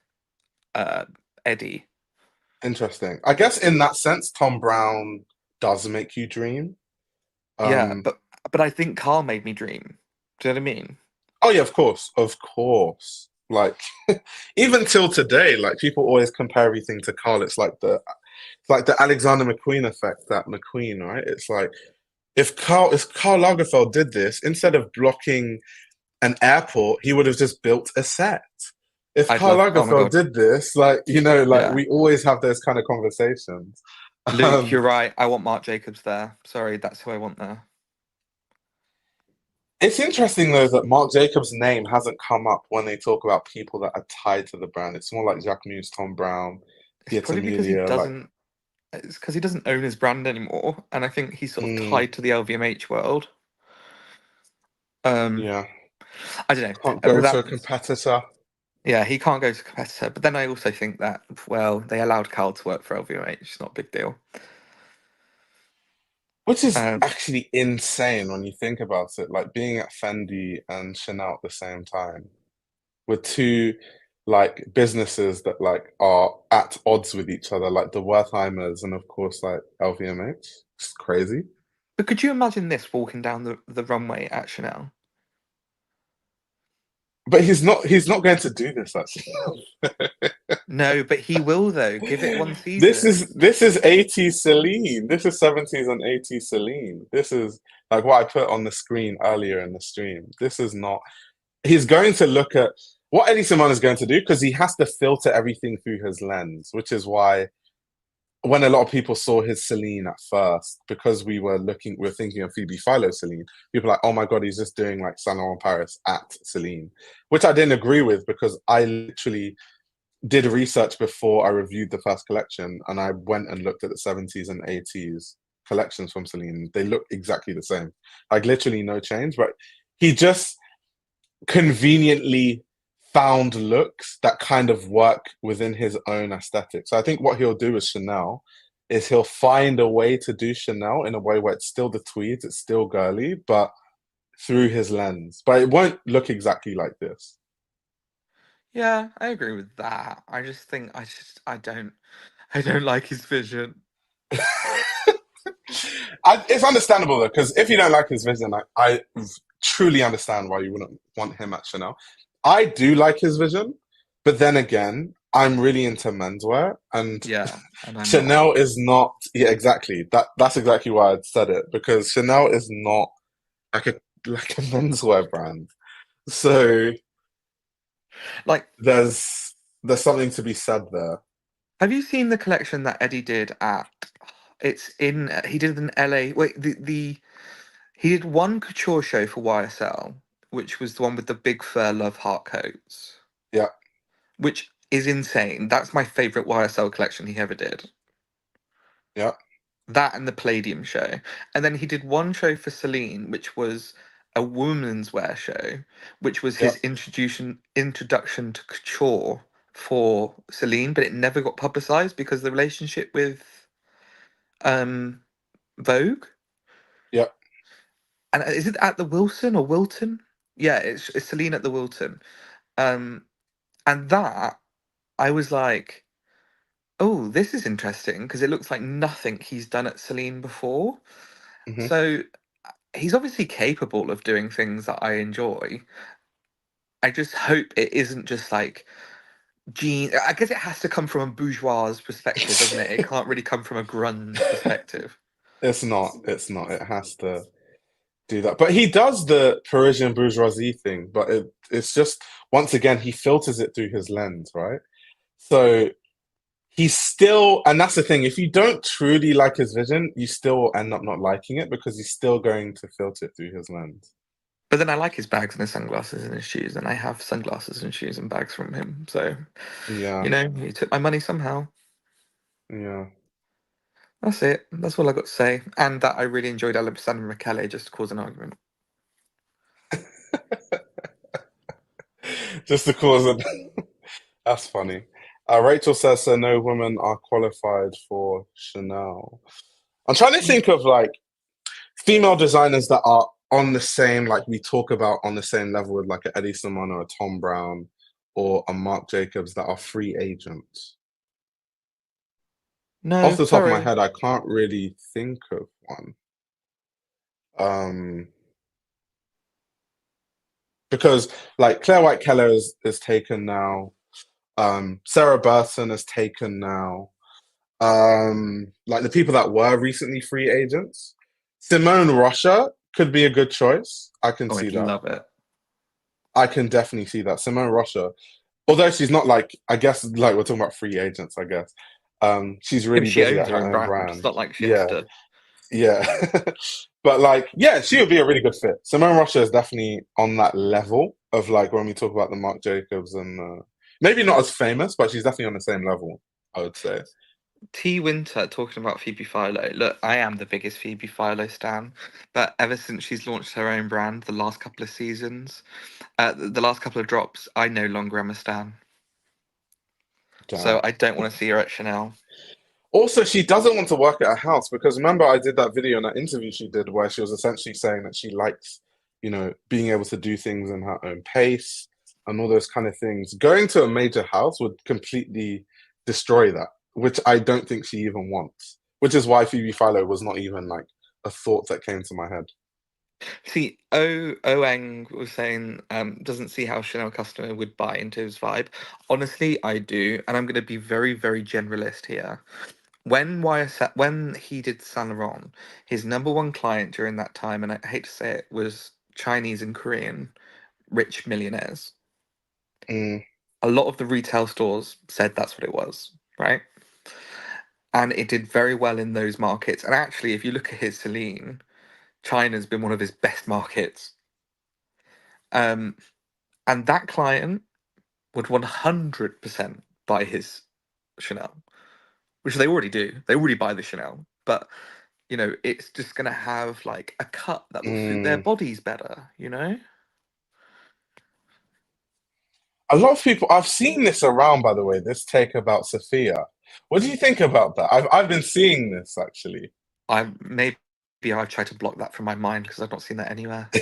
uh Eddie. interesting. I guess in that sense, Tom Brown does make you dream. Yeah, Um, but I think Carl made me dream. Do you know what I mean? oh yeah, of course, of course. Like even till today, like people always compare everything to Carl. It's like the Alexander McQueen effect, that McQueen, right? It's like if Karl Lagerfeld did this, instead of blocking an airport, he would have just built a set. If I'd Karl love. Oh my Lagerfeld god. did this, like, like Yeah, we always have those kind of conversations. Luke, Um, you're right. I want Marc Jacobs there. Sorry, that's who I want there. it's interesting though that Marc Jacobs' name hasn't come up when they talk about people that are tied to the brand. It's more like Jacques Mus, Tom Brown, It's Piet probably because he Amelia, like, doesn't. It's because he doesn't own his brand anymore, and I think he's sort of mm, tied to the LVMH world. Um, yeah, I don't know, can't but go to that a competitor. yeah, he can't go to competitor. But then I also think that well, they allowed Carl to work for LVMH. It's not a big deal. Which is Um, actually insane when you think about it, like being at Fendi and Chanel at the same time, with two like businesses that like are at odds with each other, like the Wertheimers and of course like LVMH. It's crazy. but could you imagine this walking down the runway at Chanel? But he's not going to do this actually. No, but he will though. Give it one This season. is this is 80s Celine. This is 70s and 80s Celine. This is like what I put on the screen earlier in the stream. This is not he's going to look at what Hedi Slimane is going to do because he has to filter everything through his lens, which is why when a lot of people saw his Celine at first, because we are thinking of Phoebe Philo Celine, people were like, oh my God, he's just doing like Saint Laurent Paris at Celine, which I didn't agree with because I literally did research before I reviewed the first collection and I went and looked at the 70s and 80s collections from Celine. They look exactly the same, like literally no change, but he just conveniently found looks that kind of work within his own aesthetic. So I think what he'll do with Chanel is he'll find a way to do Chanel in a way where it's still the tweeds, it's still girly, but through his lens. But it won't look exactly like this. Yeah, I agree with that. I just think I don't like his vision. It's understandable though, because if you don't like his vision, I truly understand why you wouldn't want him at Chanel. I do like his vision, but then again, I'm really into menswear, and Yeah, and I'm not. Chanel is not. Yeah, exactly. That's exactly why I said it because Chanel is not like a menswear brand. So Like, there's something to be said there. have you seen the collection that Eddie did at? It's in. He did in LA. Wait, the he did one couture show for YSL, which was the one with the big fur love heart coats, Yeah, which is insane. That's my favorite YSL collection he ever did. yeah, That and the Palladium show, and then he did one show for Celine, which was a women's wear show, which was yeah. his introduction to couture for Celine, but it never got publicized because of the relationship with um Vogue. Yeah. And is it at the Wilson or Wilton? Yeah, it's Celine at the Wilton. Um, and that I was like, oh, this is interesting because it looks like nothing he's done at Celine before. Hmm. So he's obviously capable of doing things that I enjoy. I just hope it isn't just like jean. I guess it has to come from a bourgeois perspective, doesn't it? It can't really come from a grunge perspective. It's not. It's not. It has to do that. But he does the Parisian bourgeoisie thing, but it's just once again he filters it through his lens, right? So he's still, and that's the thing, if you don't truly like his vision, you still end up not liking it because he's still going to filter it through his lens. But then I like his bags and his sunglasses and his shoes, and I have sunglasses and shoes and bags from him. So, Yeah, he took my money somehow. yeah. That's it. That's all I got to say. And that I really enjoyed Alexander McCallie just to cause an argument. Just to cause it. That's funny. Rachel says, so no women are qualified for Chanel. I'm trying to think of like female designers that are on the same, like we talk about on the same level with like a Hedi Slimane or a Tom Brown or a Marc Jacobs that are free agents. Off No, the top of my sorry. head, I can't really think of one. Um, because like Claire White Keller is taken now. Sarah Burton is taken now. Like the people that were recently free agents. Simone Rocha could be a good choice. I can Oh, see I'd that. love it. I can definitely see that. Simone Rocha, although she's not like, I guess like we're talking about free agents, I guess. She's Yeah, but really she busy owns at her her own own brand. It's brand. not like she has Yeah, to. yeah. But like, yeah, she would be a really good fit. Simone Rocha is definitely on that level of like when we talk about the Marc Jacobs and maybe not as famous, but she's definitely on the same level, I would say. T Winter talking about Phoebe Philo. Look, I am the biggest Phoebe Philo stan, but ever since she's launched her own brand, the last couple of seasons, the last couple of drops, I no longer am a stan. So Damn. I don't want to see her at Chanel. Also, she doesn't want to work at a house because remember I did that video and that interview she did where she was essentially saying that she likes, being able to do things in her own pace and all those kind of things. Going to a major house would completely destroy that, which I don't think she even wants. Which is why Phoebe Philo was not even like a thought that came to my head. See, Oeng was saying doesn't see how Chanel customer would buy into his vibe. Honestly, I do, and I'm going to be very, very generalist here. When he did Saint Laurent, his number one client during that time, and I hate to say it, was Chinese and Korean rich millionaires. Mm, A lot of the retail stores said that's what it was, right? And it did very well in those markets. And actually, if you look at his Celine, China's been one of his best markets. Um, and that client would 100% buy his Chanel, which they already do. They already buy the Chanel, but it's just gonna have like a cut that will suit their mm. bodies better. A lot of people, I've seen this around, by the way, this take about Sophia. What do you think about that? I've been seeing this actually. Maybe I've tried to block that from my mind because I've not seen that anywhere.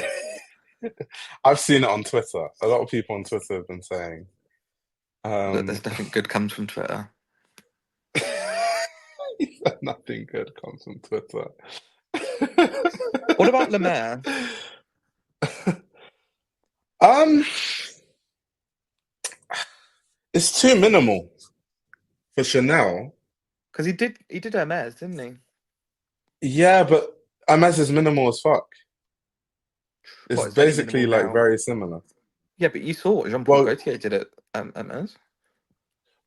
I've seen it on Twitter. A lot of people on Twitter have been saying, Look, there's um, nothing good comes from Twitter. nothing good comes from Twitter. What about Le Maire? um, it's too minimal for Chanel. Because he did Hermes, didn't he? Yeah, but Hermes is minimal as fuck. It's What, it's only basically minimal like now. very similar. Yeah, but you saw Jean-Paul Well, Gaultier did it Hermes.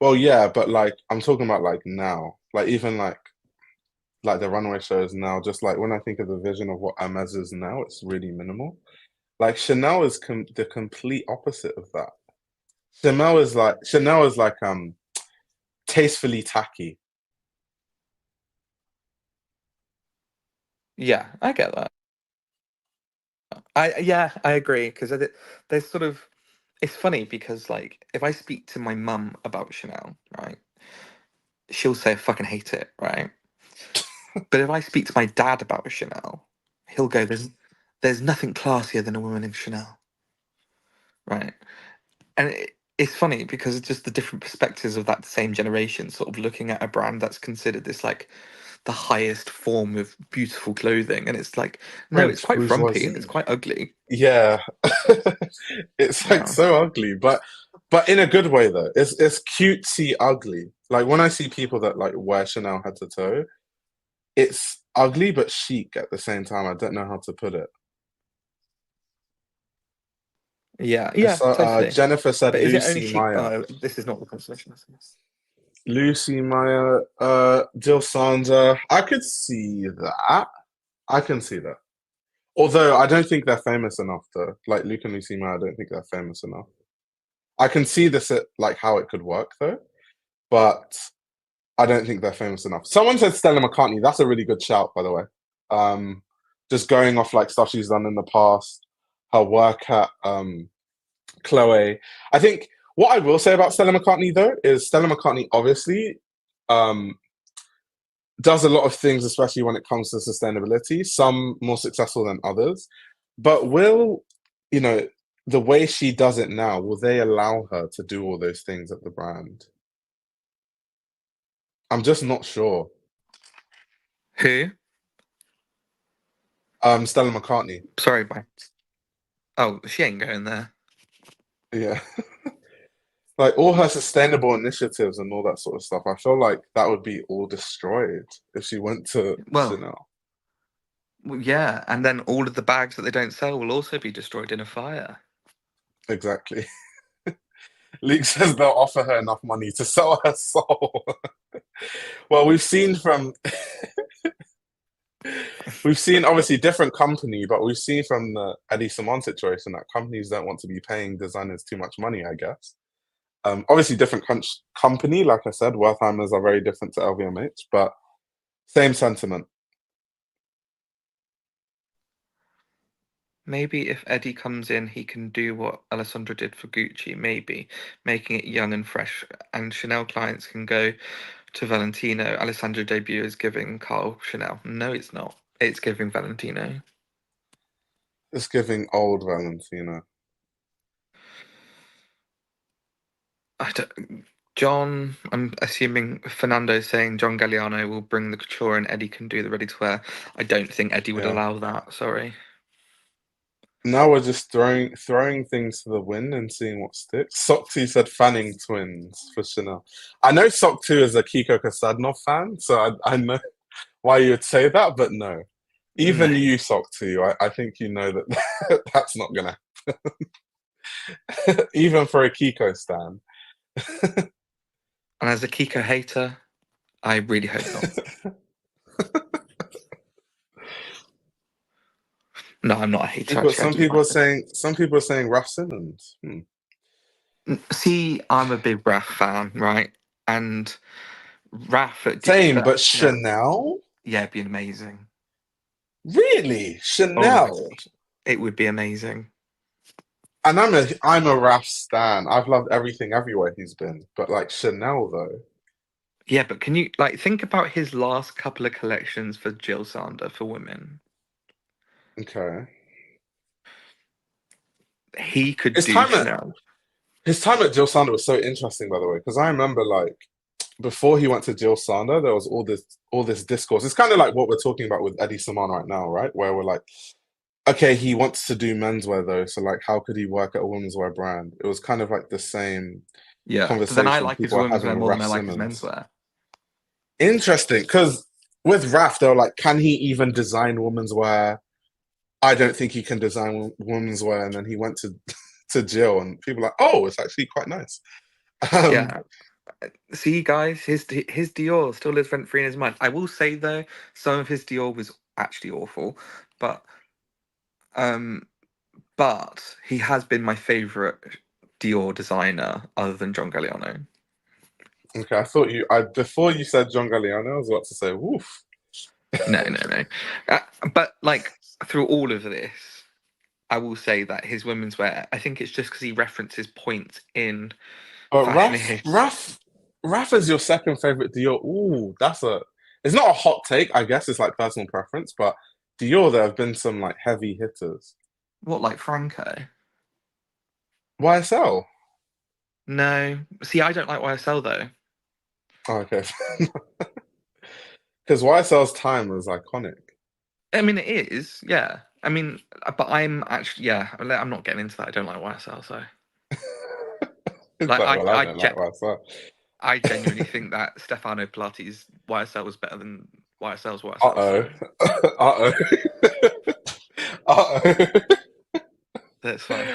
well, yeah, but like I'm talking about like now, like even like the runway shows now. Just like when I think of the vision of what Hermes is now, it's really minimal. Like Chanel is the complete opposite of that. Chanel is like tastefully tacky. Yeah, I get that. I agree because there's sort of it's funny because like if I speak to my mum about Chanel, right, she'll say I fucking hate it, right? But if I speak to my dad about Chanel, he'll go, there's nothing classier than a woman in Chanel, right? And it's funny because it's just the different perspectives of that same generation, sort of looking at a brand that's considered this like the highest form of beautiful clothing, and it's like, no, it's French quite frumpy and it's bourgeoisie. quite ugly. Yeah. It's like Yeah, so ugly, but in a good way though. It's cutesy ugly. Like when I see people that like wear Chanel head to toe, it's ugly but chic at the same time. I don't know how to put it. yeah, It's yeah, totally. Jennifer said But is it only Lucy chic? Maya. Oh, this is not the constellation. Lucy Maya, Jill Sander. I could see that. I can see that. Although I don't think they're famous enough though. Like Luke and Lucy Maya, I don't think they're famous enough. I can see this like how it could work though, but I don't think they're famous enough. Someone said Stella McCartney. That's a really good shout, by the way. Um, just going off like stuff she's done in the past, her work at Chloe. I think what I will say about Stella McCartney though is Stella McCartney obviously um, does a lot of things, especially when it comes to sustainability. Some more successful than others, but will you know the way she does it now? Will they allow her to do all those things at the brand? I'm just not sure. Who? Stella McCartney. Sorry, bye. Oh, she ain't going there. Yeah. Like all her sustainable initiatives and all that sort of stuff, I feel like that would be all destroyed if she went to Well, Chanel. yeah, and then all of the bags that they don't sell will also be destroyed in a fire. Exactly. Leak says they'll offer her enough money to sell her soul. Well, we've seen obviously different company, but we've seen from the Hedi Slimane situation that companies don't want to be paying designers too much money, I guess. Obviously different company, like I said, Wertheimers are very different to LVMH, but same sentiment. Maybe if Eddie comes in, he can do what Alessandro did for Gucci, maybe making it young and fresh. And Chanel clients can go to Valentino. Alessandro debut is giving Carl Chanel. No, it's not. It's giving Valentino. It's giving old Valentino. I don't, John, I'm assuming Fernando's saying John Galliano will bring the couture and Eddie can do the ready to wear. I don't think Eddie would Yeah. allow that. Sorry. Now we're just throwing things to the wind and seeing what sticks. Sock2 said Fanning twins for Chanel. I know Sock2 is a Kiko Kasadnov fan, so I know why you would say that, but no. No. Even you, Sock2, I think you know that that's not gonna even for a Kiko stan. And as a Kiko hater, I really hope not. No, I'm not a hater. People, Actually, I some do people are like them. saying some people are saying Raf Simons. Hmm. See, I'm a big Raf fan, right? And Raf Same, for but Chanel, Chanel? yeah, it'd be amazing. Really? Oh my Chanel? god, it would be amazing. And I'm a Raf stan. I've loved everything everywhere he's been. But like Chanel though. Yeah, but can you like think about his last couple of collections for Jill Sander for women? Okay. He could His do time at Chanel. his time at Jill Sander was so interesting, by the way, because I remember like before he went to Jill Sander, there was all this discourse. It's kind of like what we're talking about with Hedi Slimane right now, right? Where we're like, okay, he wants to do menswear though, so like, how could he work at a womenswear brand? It was kind of like the same Yeah, but then I conversation like his people are women's having wear with more than Raf I like his Simons. menswear. Interesting, because with Raf, they were like, can he even design women's wear? I don't think he can design women's wear. And then he went to to Jill, and people were like, oh, it's actually quite nice. Um, Yeah, see, guys, his Dior still lives rent free in his mind. I will say though, some of his Dior was actually awful, but um, but he has been my favorite Dior designer other than John Galliano. okay, I thought I before you said John Galliano, I was about to say, woof. No, no, no. But like through all of this, I will say that his women's wear, I think it's just because he references points in But fashion Raf, his. Raf, Raf is your second favorite Dior. Ooh, that's a. It's not a hot take, I guess. It's like personal preference, but Dior, there have been some like heavy hitters. What, like Franco? YSL. No. See, I don't like YSL though. Oh, okay, because YSL's time was iconic. I mean, it is, yeah. I mean, but I'm actually, yeah, I'm not getting into that. I don't like YSL, so It's like, like, well, I don't like YSL. I genuinely think that Stefano Pilati's YSL was better than YSL's YSL. Uh-oh. So Uh-oh. Uh-oh. that's fine.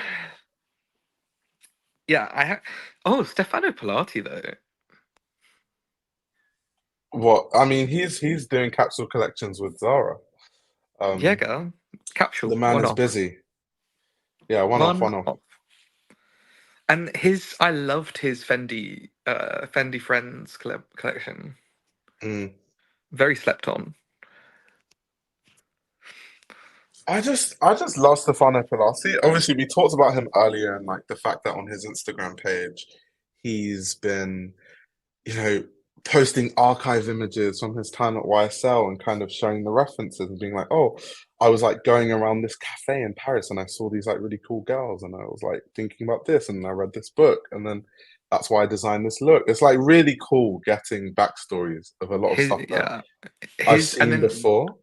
Yeah, oh, Stefano Pilati though. What? I mean, he's doing capsule collections with Zara. Yeah, Um, girl. the Capsule, man one is off. busy. Yeah, one off, One one off. off. And I loved his Fendi Friends collection. Mm. Very slept on. I just love Stefano Pilasi. Obviously, we talked about him earlier and like the fact that on his Instagram page, he's been, you know, posting archive images from his time at YSL and kind of showing the references and being like, oh, I was like going around this cafe in Paris and I saw these like really cool girls and I was like thinking about this and I read this book and then that's why I designed this look. It's like really cool getting backstories of a lot of His stuff that yeah, I've his and seen then before.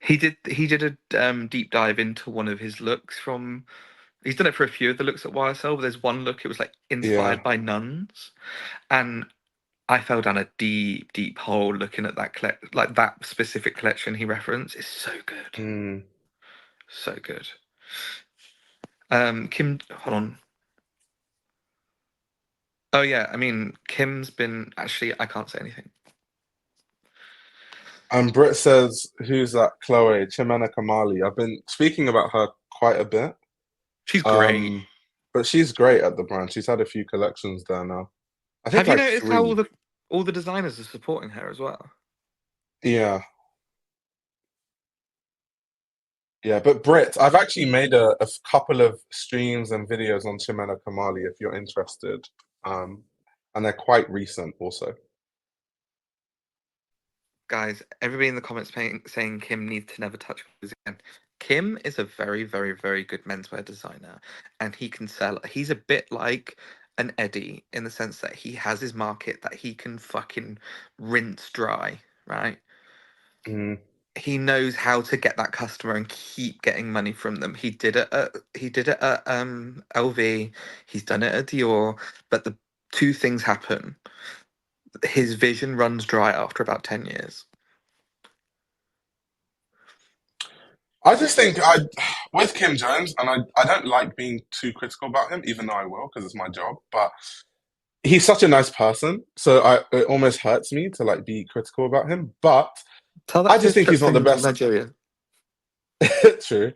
he did a deep dive into one of his looks from. He's done it for a few of the looks at YSL, but there's one look it was like Yeah. inspired by nuns, and I fell down a deep, deep hole looking at that like that specific collection he referenced. It's so good, Mm. so good. Kim, hold on. Oh yeah, I mean Kim's been actually. I can't say anything. And Britt says, who's that? Chloe, Chimena Kamali. I've been speaking about her quite a bit. She's great. Um, but she's great at the brand. She's had a few collections there now. I think Have you like noticed how three. all the designers are supporting her as well? Yeah. Yeah. But Britt, I've actually made a couple of streams and videos on Chimena Kamali if you're interested. Um, and they're quite recent also. Guys, everybody in the comments saying Kim needs to never touch clothes again. Kim is a very, very, very good menswear designer, and he can sell. He's a bit like an Eddie in the sense that he has his market that he can fucking rinse dry, right? Mm. He knows how to get that customer and keep getting money from them. He did it at LV, he's done it at Dior, but the two things happen. His vision runs dry after about 10 years. I just think with Kim Jones, and I don't like being too critical about him, even though I will because it's my job. But he's such a nice person, so it almost hurts me to like be critical about him. But Tell that I to just his think he's not the friends in best. Nigeria. True.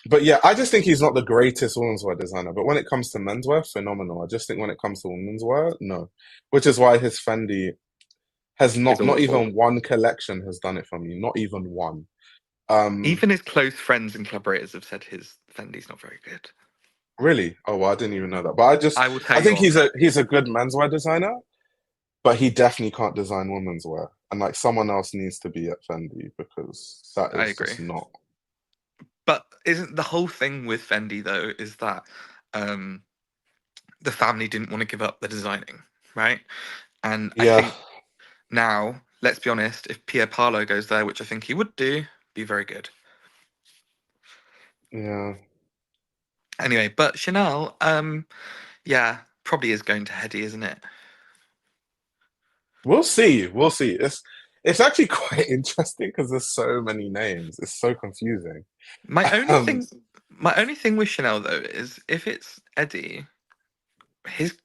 But yeah, I just think he's not the greatest womenswear designer. But when it comes to menswear, phenomenal. I just think when it comes to womenswear, no. Which is why his Fendi has Is not awful. even one collection has done it for me. Not even one. Um, Even his close friends and collaborators have said his Fendi's not very good. really? Oh well, I didn't even know that. But I just I will tell I you think off. he's a good menswear designer, but he definitely can't design women's wear. And like someone else needs to be at Fendi because that I is agree. just not. But isn't the whole thing with Fendi though is that um, the family didn't want to give up the designing, right? And I Yeah, think now, let's be honest, if Pier Paolo goes there, which I think he would do, be very good. yeah. Anyway, but Chanel, yeah, probably is going to Hedi, isn't it? We'll see. We'll see. It's actually quite interesting because there's so many names. It's so confusing. My only Um, thing, my only thing with Chanel though is if it's Eddie, his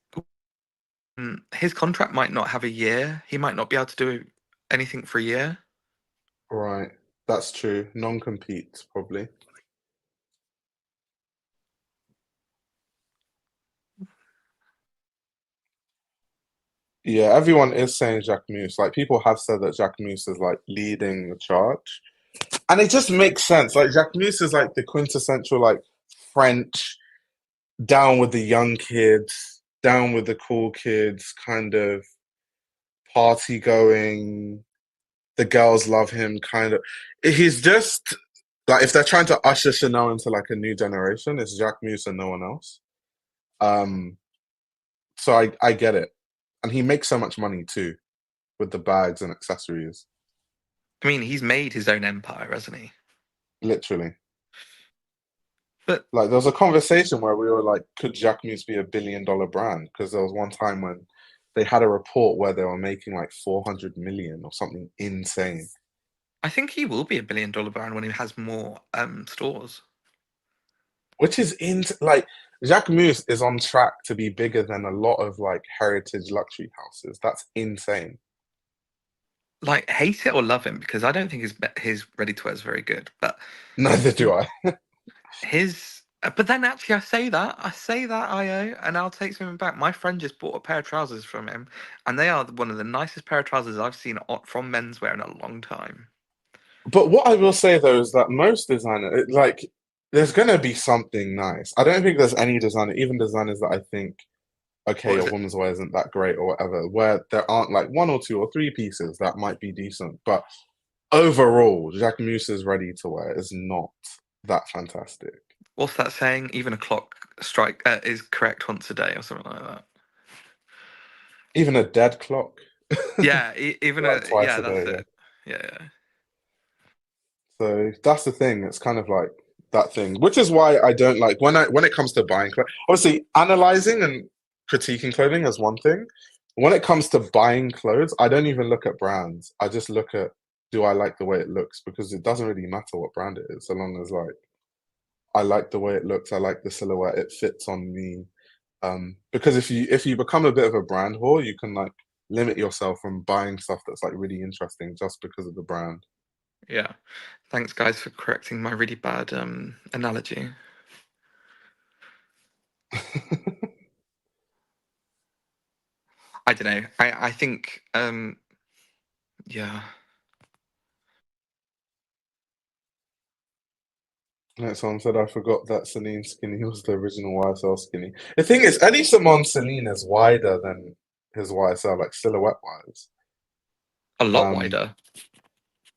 his contract might not have a year. He might not be able to do anything for a year. right. That's true. Non-compete, probably. Yeah, everyone is saying Jacquemus. Like people have said that Jacquemus is like leading the charge. And it just makes sense. Like Jacquemus is like the quintessential like French, down with the young kids, down with the cool kids, kind of party going. The girls love him, kind of. He's just like if they're trying to usher Chanel into like a new generation, it's Jacquemus and no one else. Um, so I get it, and he makes so much money too with the bags and accessories. I mean, he's made his own empire, hasn't he? Literally. But Like there was a conversation where we were like, could Jacquemus be $1 billion brand? Because there was one time when they had a report where they were making like 400 million or something insane. I think he will be $1 billion brand when he has more stores. Which is like Jacquemus is on track to be bigger than a lot of like heritage luxury houses. That's insane. Like, hate it or love him, because I don't think his ready to wear is very good. But Neither do I. but then actually, I say that IO, and I'll take something back. My friend just bought a pair of trousers from him, and they are one of the nicest pair of trousers I've seen from menswear in a long time. But what I will say though is that most like, there's gonna be something nice. I don't think there's any designer, even designers that I think, okay, What your is it? women's wear isn't that great or whatever, where there aren't like one or two or three pieces that might be decent. But overall, Jacquemus's ready to wear is not that fantastic. What's that saying? Even a clock strike is correct once a day, or something like that. Even a dead clock, Yeah, even like twice yeah, a that's day. Yeah. it. Yeah, yeah. So that's the thing. It's kind of like that thing, which is why I don't like when it comes to buying clothes. Obviously, analyzing and critiquing clothing is one thing. When it comes to buying clothes, I don't even look at brands. I just look at, do I like the way it looks? Because it doesn't really matter what brand it is, so long as like I like the way it looks, I like the silhouette, it fits on me. Because if you become a bit of a brand whore, you can like limit yourself from buying stuff that's like really interesting just because of the brand. Yeah. Thanks, guys, for correcting my really bad analogy. I don't know. I think yeah. Like someone said, I forgot that Celine skinny was the original YSL skinny. The thing is, Hedi Slimane Celine is wider than his YSL, like silhouette wise. A lot Um, wider.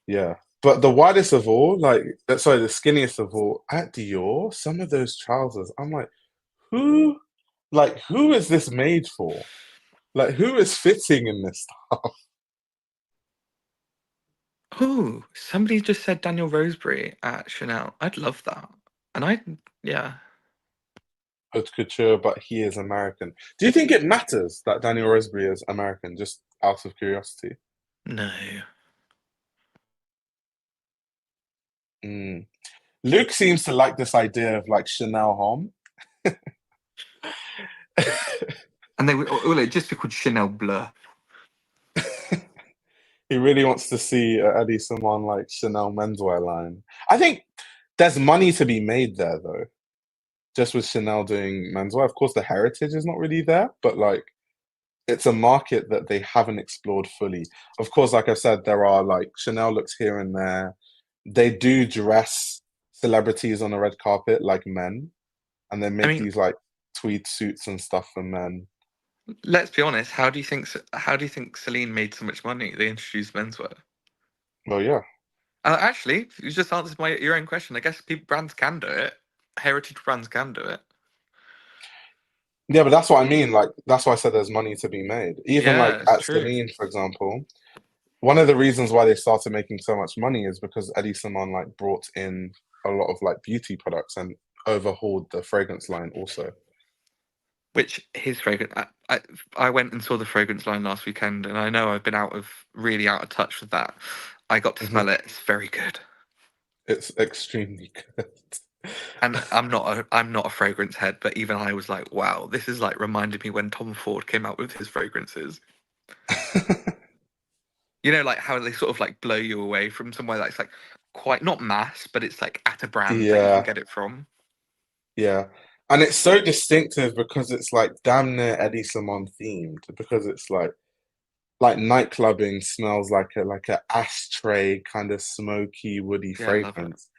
yeah. But the widest of all, like, sorry, the skinniest of all, at Dior, some of those trousers, I'm who, who is this made for? Like, who is fitting in this stuff? Oh, somebody just said Daniel Roseberry at Chanel. I'd love that. And yeah. Haute couture, but he is American. Do you think it matters that Daniel Roseberry is American, just out of curiosity? No. Mm. Luke seems to like this idea of like Chanel home. And they would it'd just be called Chanel Bleu. He really wants to see Eddie Simon like Chanel menswear line. I think there's money to be made there though. Just with Chanel doing menswear. Of course, the heritage is not really there, but like it's a market that they haven't explored fully. Of course, like I said, there are like Chanel looks here and there. They do dress celebrities on the red carpet like men, and they I make mean, these like tweed suits and stuff for men. let's be honest. How do you think Celine made so much money? They introduced menswear. Well, yeah. Actually, you just answered your own question. I guess brands can do it. Heritage brands can do it. Yeah, but that's what I mean. Like, that's why I said there's money to be made. Even like Yeah, it's at true. Celine, for example, one of the reasons why they started making so much money is because Eddie Simon like brought in a lot of like beauty products and overhauled the fragrance line also. Which his fragrance, I went and saw the fragrance line last weekend, and I know I've been really out of touch with that. I got to Hmm. smell it. It's very good. It's extremely good. And I'm not a fragrance head, but even I was like, wow, this is like reminded me when Tom Ford came out with his fragrances. You know, like how they sort of like blow you away from somewhere that's like quite not mass, but it's like at a brand that you can Yeah, get it from. yeah. And it's so distinctive because it's like damn near Eddie Simon themed because it's like like nightclubbing smells like a ashtray kind of smoky woody Yeah, I love it. fragrance.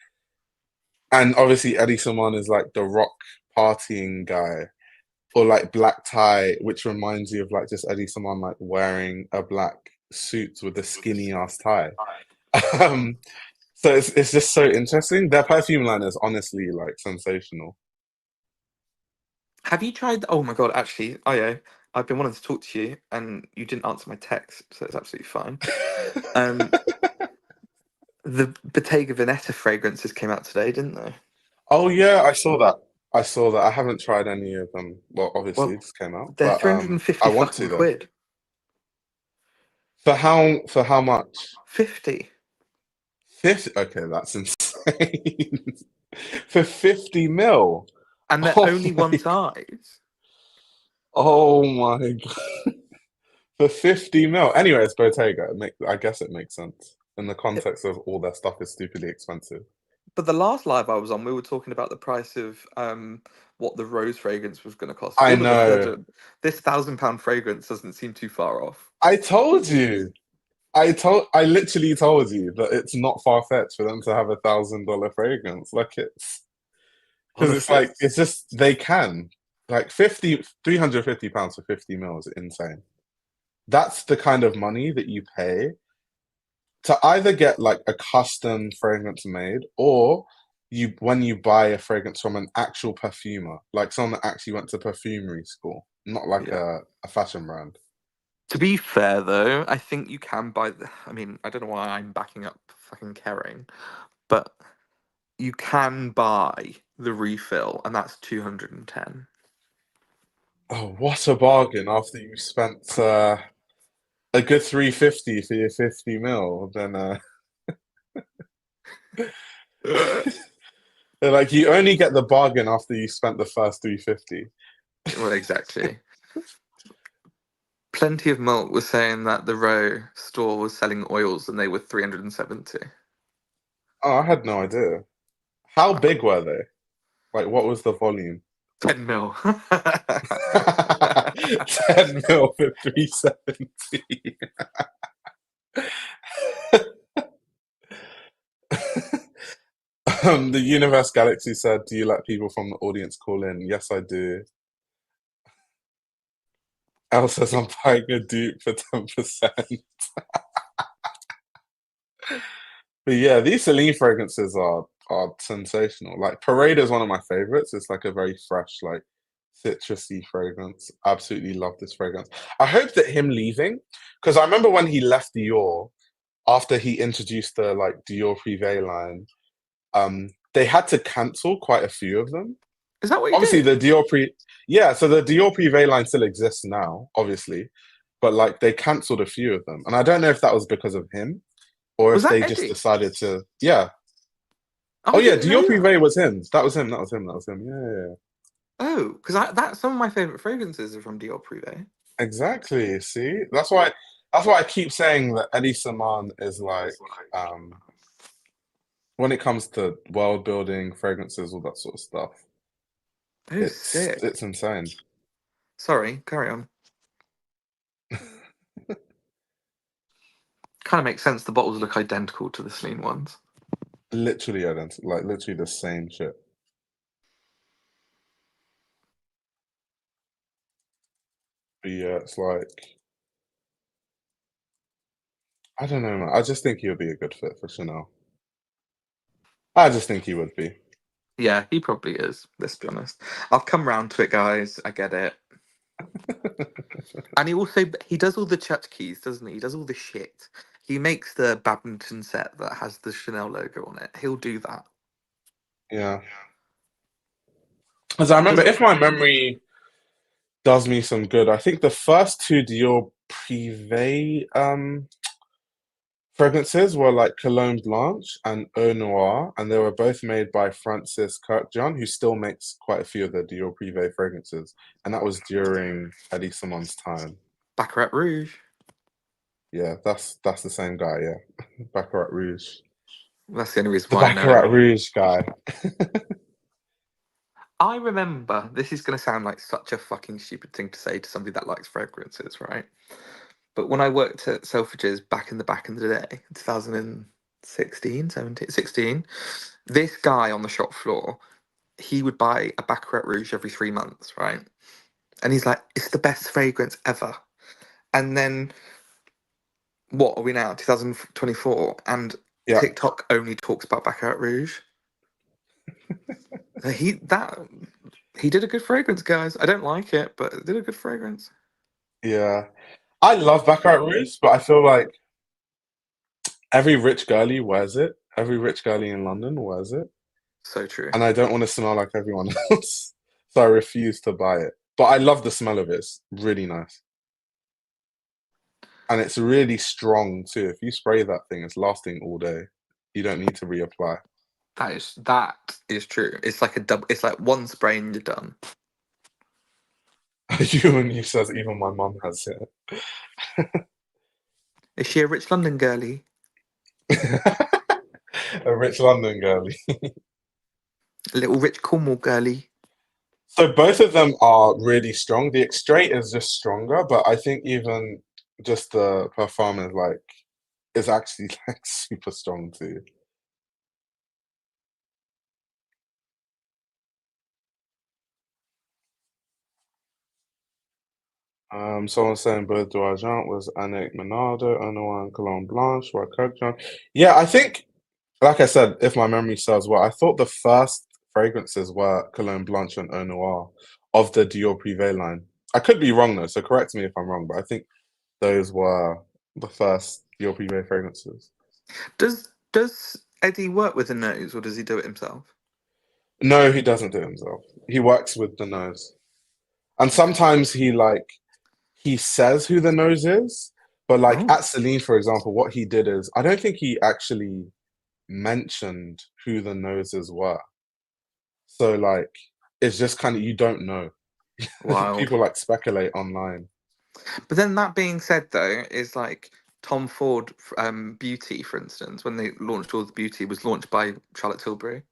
And obviously Eddie Slimane is like the rock partying guy, or like black tie, which reminds you of like just Eddie Slimane like wearing a black suit with a skinny ass tie. Um, so it's just so interesting. Their perfume line is honestly like sensational. Have you tried? Oh my god! Actually, I've been wanting to talk to you, and you didn't answer my text, so it's absolutely fine. Um, the Bottega Veneta fragrances came out today, didn't they? Oh yeah, I saw that. I saw that. I haven't tried any of them. Well, obviously Well, it just came out, they're but 350 I want fucking to though. quid. For how much? 50, 50? Okay, that's insane. For 50 mil. and they're Oh only one my, size. oh my God. For 50 mil. Anyway, it's Bottega. I guess it makes sense in the It- context of all their stuff is stupidly expensive. But the last live I was on, we were talking about the price of what the rose fragrance was going to cost. I All of a know. sudden, this £1,000 fragrance doesn't seem too far off. I told you. I literally told you that it's not far-fetched for them to have $1,000 fragrance. Like because it's Honestly, like it's just they can. Like 350 pounds for 50 mil is insane. That's the kind of money that you pay to either get like a custom fragrance made, or you when you buy a fragrance from an actual perfumer, like someone that actually went to perfumery school, not like yeah. a fashion brand. To be fair, though, I think you can buy the. I mean, I don't know why I'm backing up fucking Kering, but you can buy the refill, and that's 210. Oh, what a bargain after you spent a good 350 for your 50 mil, then they're like you only get the bargain after you spent the first 350. Well, exactly. Plenty of Milk was saying that the Row store was selling oils and they were 370. Oh, I had no idea. How big were they? Like, what was the volume? 10 mil. 10 mil for 370. The Universe Galaxy said, "Do you let people from the audience call in?" Yes, I do. Elle says, "I'm buying a dupe for 10%." But yeah, these Celine fragrances are sensational. Like Parade is one of my favorites. It's like a very fresh, like citrusy fragrance. Absolutely love this fragrance. I hope that him leaving, because I remember when he left Dior after he introduced the like Dior Privé line, they had to cancel quite a few of them. Is that what he Obviously, did? yeah, so the Dior Privé line still exists now, obviously, but like they cancelled a few of them, and I don't know if that was because of him or Was if that they just Eddie? decided to, yeah. Oh, Oh I yeah, didn't Dior know that. Privé was him. That was him. That was him. That was him. Yeah, yeah, yeah. Oh, because that's some of my favorite fragrances are from Dior Privé. Exactly. See, that's why I keep saying that Eddie Saman is like, um, when it comes to world building, fragrances, all that sort of stuff, Oh, sick. it's insane. Sorry, carry on. Kind of makes sense. The bottles look identical to the Celine ones. Literally identical, like literally the same shit. But yeah, it's like I don't know, man. I just think he would be a good fit for Chanel. I just think he would be. Yeah, he probably is. Let's be honest. I've come round to it, guys. I get it. And he does all the chutkeys, doesn't he? He does all the shit. He makes the badminton set that has the Chanel logo on it. He'll do that. Yeah. Because I remember, Does if my memory does me some good, I think the first two Dior Privé fragrances were like Cologne Blanche and Eau Noir, and they were both made by Francis Kurkdjian, who still makes quite a few of the Dior Privé fragrances, and that was during Eddie Simon's time. Baccarat Rouge? Yeah, that's the same guy. Yeah, Baccarat Rouge, That's the only reason the why I know Baccarat him. Rouge guy. I remember, this is going to sound like such a fucking stupid thing to say to somebody that likes fragrances, right? But when I worked at Selfridges back in the day, 2016, 17, 16, this guy on the shop floor, he would buy a Baccarat Rouge every 3 months, right? And he's like, it's the best fragrance ever. And then, what are we now, 2024? And Yeah. TikTok only talks about Baccarat Rouge. he that he did a good fragrance, guys. I don't like it, but it did a good fragrance. Yeah. I love Baccarat Rouge, but I feel like every rich girlie wears it. Every rich girlie in London wears it. So true. And I don't want to smell like everyone else. So I refuse to buy it. But I love the smell of it. It's really nice. And it's really strong too. If you spray that thing, it's lasting all day. You don't need to reapply. That is true. It's like a double. It's like one spray and you're done. You and you says even my mum has it. Is she a rich London girlie? A rich London girlie. A little rich Cornwall girlie? So both of them are really strong. The extrait is just stronger, but I think even just the perfume is actually like super strong too. Someone saying bourgeois was Annick Menardo, Anoa and Cologne Blanche, Roy. Yeah, I think, like I said, if my memory serves well, I thought the first fragrances were Cologne Blanche and Eau Noir of the Dior Privé line. I could be wrong though, so correct me if I'm wrong, but I think those were the first Dior Privé fragrances. Does Eddie work with the nose, or does he do it himself? No, he doesn't do it himself. He works with the nose. And sometimes he says who the nose is, but like Oh, at Celine, for example, what he did is I don't think he actually mentioned who the noses were. So like it's just kind of you don't know. wild. People like speculate online. But then that being said, though, is like Tom Ford Beauty, for instance, when they launched all the beauty, was launched by Charlotte Tilbury.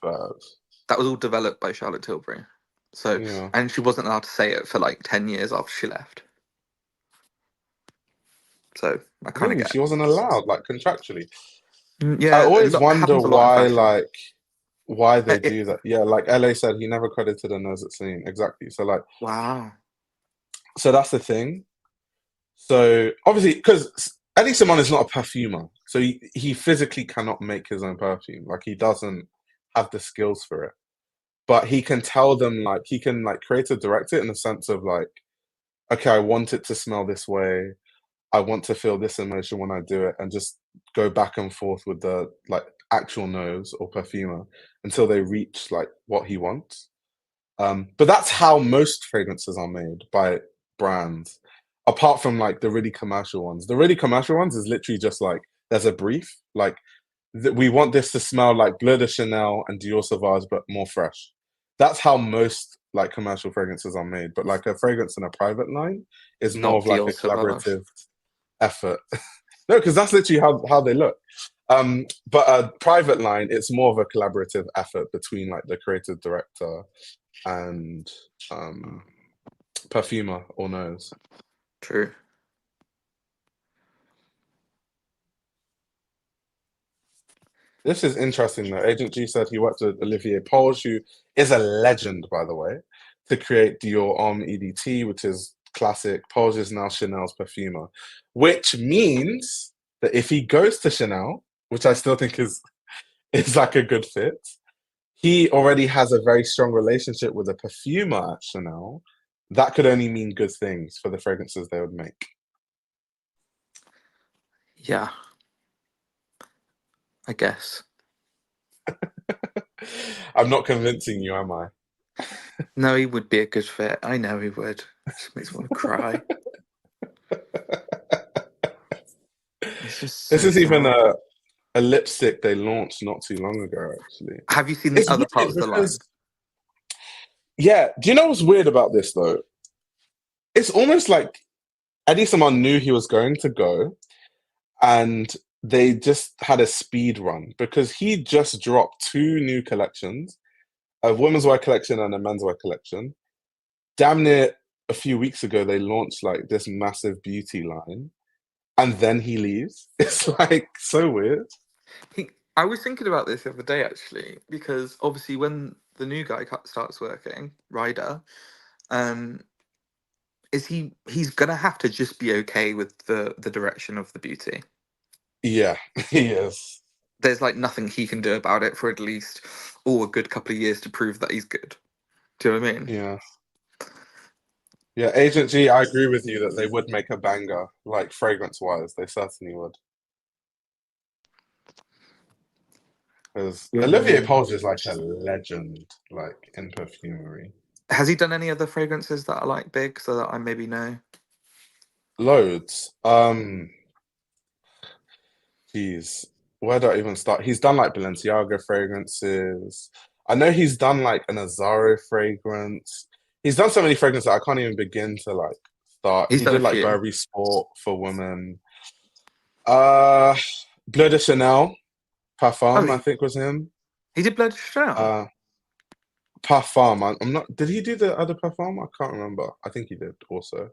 But That was all developed by Charlotte Tilbury. So, yeah. and she wasn't allowed to say it for like 10 years after she left. So I kind of Really, get she wasn't allowed, like contractually. it. I Yeah, always it wonder happens a lot in why fashion. why they It, do that. Yeah, like LA said, he never credited the nose at Celine. Exactly. So like wow. so that's the thing. So obviously, because Hedi Slimane is not a perfumer, so he physically cannot make his own perfume. Like he doesn't have the skills for it. But he can tell them like he can like create or direct it in the sense of like, okay, I want it to smell this way. I want to feel this emotion when I do it, and just go back and forth with the like actual nose or perfumer until they reach like what he wants. But that's how most fragrances are made by brands, apart from like the really commercial ones. The really commercial ones is literally just like there's a brief, like we want this to smell like Bleu de Chanel and Dior Sauvage, but more fresh. That's how most like commercial fragrances are made. But like a fragrance in a private line is more Not of like Dior a Sauvage. collaborative effort. No, because that's literally how they look. But a private line, it's more of a collaborative effort between like the creative director and perfumer or nose. True. This is interesting though. Agent G said he worked with Olivier Polge, who is a legend, by the way, to create Dior Homme EDT, which is classic. Polge is now Chanel's perfumer, which means that if he goes to Chanel, which I still think is like a good fit, he already has a very strong relationship with a perfumer at Chanel. That could only mean good things for the fragrances they would make. Yeah, I guess. I'm not convincing you, am I? No, he would be a good fit. I know he would. It just makes me want to cry. It's just This so is even sad. a lipstick they launched not too long ago, actually. Have you seen the It's other weird parts of the because, line? yeah, do you know what's weird about this though? It's almost like Eddie Samar knew he was going to go and they just had a speed run because he just dropped two new collections, a women's wear collection and a menswear collection, damn near a few weeks ago they launched like this massive beauty line, and then he leaves. It's like so weird. I was thinking about this the other day actually, because obviously when the new guy starts working, Ryder, um, he's gonna have to just be okay with the direction of the beauty. Yeah, he is. There's like nothing he can do about it for at least a good couple of years to prove that he's good. Do you know what I mean? Yeah. Yeah, Agent G, I agree with you that they would make a banger, like fragrance wise, they certainly would. Because Olivier Yeah. Paul's is like a legend, like in perfumery. Has he done any other fragrances that are like big so that I maybe know? Loads. Geez, where do I even start? He's done like Balenciaga fragrances. I know he's done like an Azzaro fragrance. He's done so many fragrances that I can't even begin to like start. He's He done a did like few. Burberry Sport for women. Uh, Bleu de Chanel, Oh, Parfum, I think was him. he did Blood Chanel. Uh, Parfum. I'm not. Did he do the other Parfum? I can't remember. I think he did also.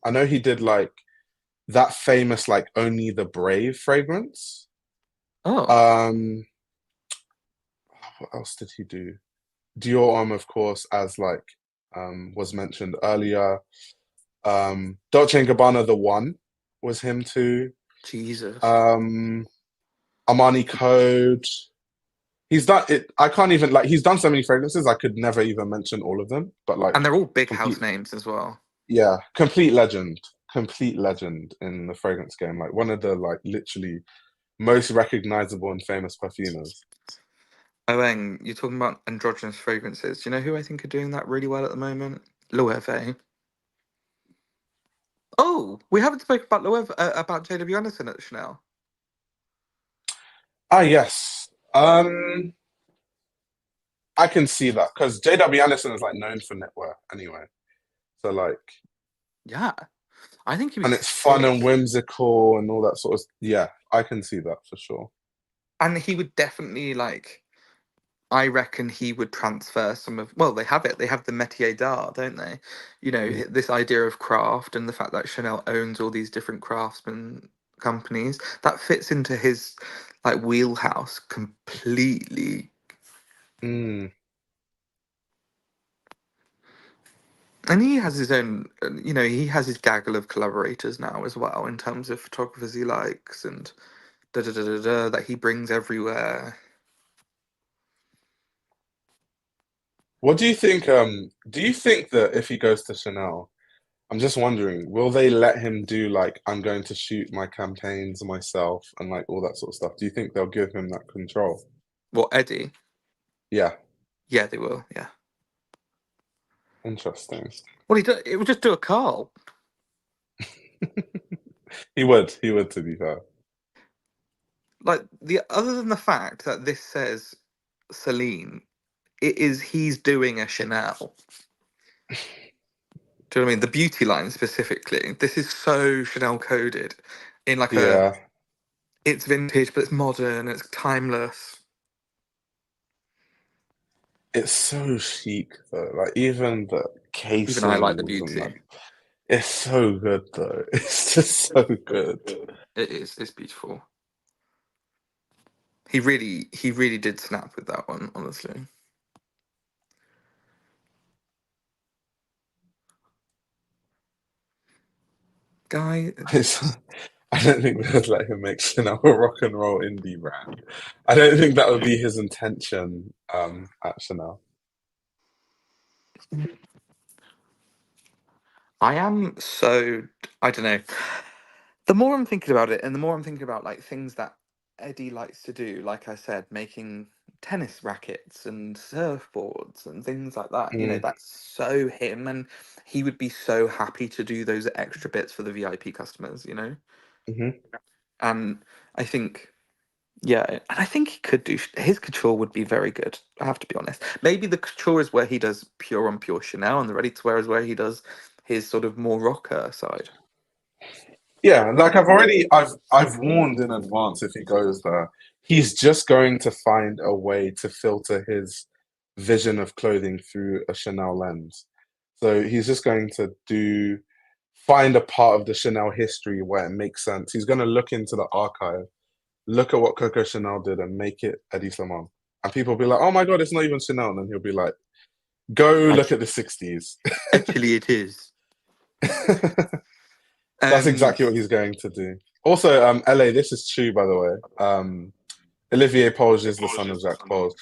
I know he did like that famous like Only the Brave fragrance. Oh, Um, what else did he do? Dior Homme, of course, as like was mentioned earlier. Dolce and Gabbana, the one was him too. Jesus. Um, Armani Code. He's done it. I can't even like. He's done so many fragrances. I could never even mention all of them. But And like, they're all big house complete, names as well. yeah, complete legend. Complete legend in the fragrance game. Like one of the like literally most recognizable and famous perfumers. Oeng, you're talking about androgynous fragrances. Do you know who I think are doing that really well at the moment? Loewe. Oh, we haven't spoken about Loewe, about JW Anderson at Chanel. Ah, yes. I can see that because JW Anderson is like known for knitwear anyway. So like, Yeah, I think he'd be and it's fun and sick. whimsical and all that sort of. Yeah, I can see that for sure. And he would definitely like. I reckon he would transfer some of. Well, they have it. They have the métier d'art, don't they? You know, Mm. this idea of craft and the fact that Chanel owns all these different craftsman companies that fits into his like wheelhouse completely. Mm. And he has his own. You know, he has his gaggle of collaborators now as well in terms of photographers he likes and da da da da da that he brings everywhere. What do you think? Do you think that if he goes to Chanel, I'm just wondering, will they let him do like I'm going to shoot my campaigns myself and like all that sort of stuff? Do you think they'll give him that control? What Eddie? Yeah, Yeah, they will. Yeah. interesting. Well, it would just do a Carl. He would. He would, to be fair. Like the other than the fact that this says Celine, he's doing a Chanel. Do you know what I mean? The beauty line specifically. This is so Chanel coded in like a Yeah, it's vintage but it's modern, it's timeless. it's so chic though. Like even the Even I like the casings and beauty. like it's so good though. It's just so good. It is. It's beautiful. He really did snap with that one, honestly. Guy, It's, I don't think they'd let him make Chanel a rock and roll indie brand. I don't think that would be his intention at Chanel. I am so I don't know. The more I'm thinking about it, and the more I'm thinking about like things that Eddie likes to do, like I said, making tennis rackets and surfboards and things like that. You know, Mm, that's so him, and he would be so happy to do those extra bits for the VIP customers. You know, hmm and I think. Yeah, and I think he could do his couture would be very good. I have to be honest. Maybe the couture is where he does pure on pure Chanel, and the ready to wear is where he does his sort of more rocker side. Yeah, like I've warned in advance if he goes there, he's just going to find a way to filter his vision of clothing through a Chanel lens. So he's just going to find a part of the Chanel history where it makes sense. He's going to look into the archive, look at what Coco Chanel did, and make it Hedi Slimane. And people will be like, "Oh my God, it's not even Chanel." And then he'll be like, "Go look at the '60s." Actually, it is. That's Um, exactly what he's going to do. Also, LA, this is true, by the way. Olivier Polge is the son of Jacques Polge.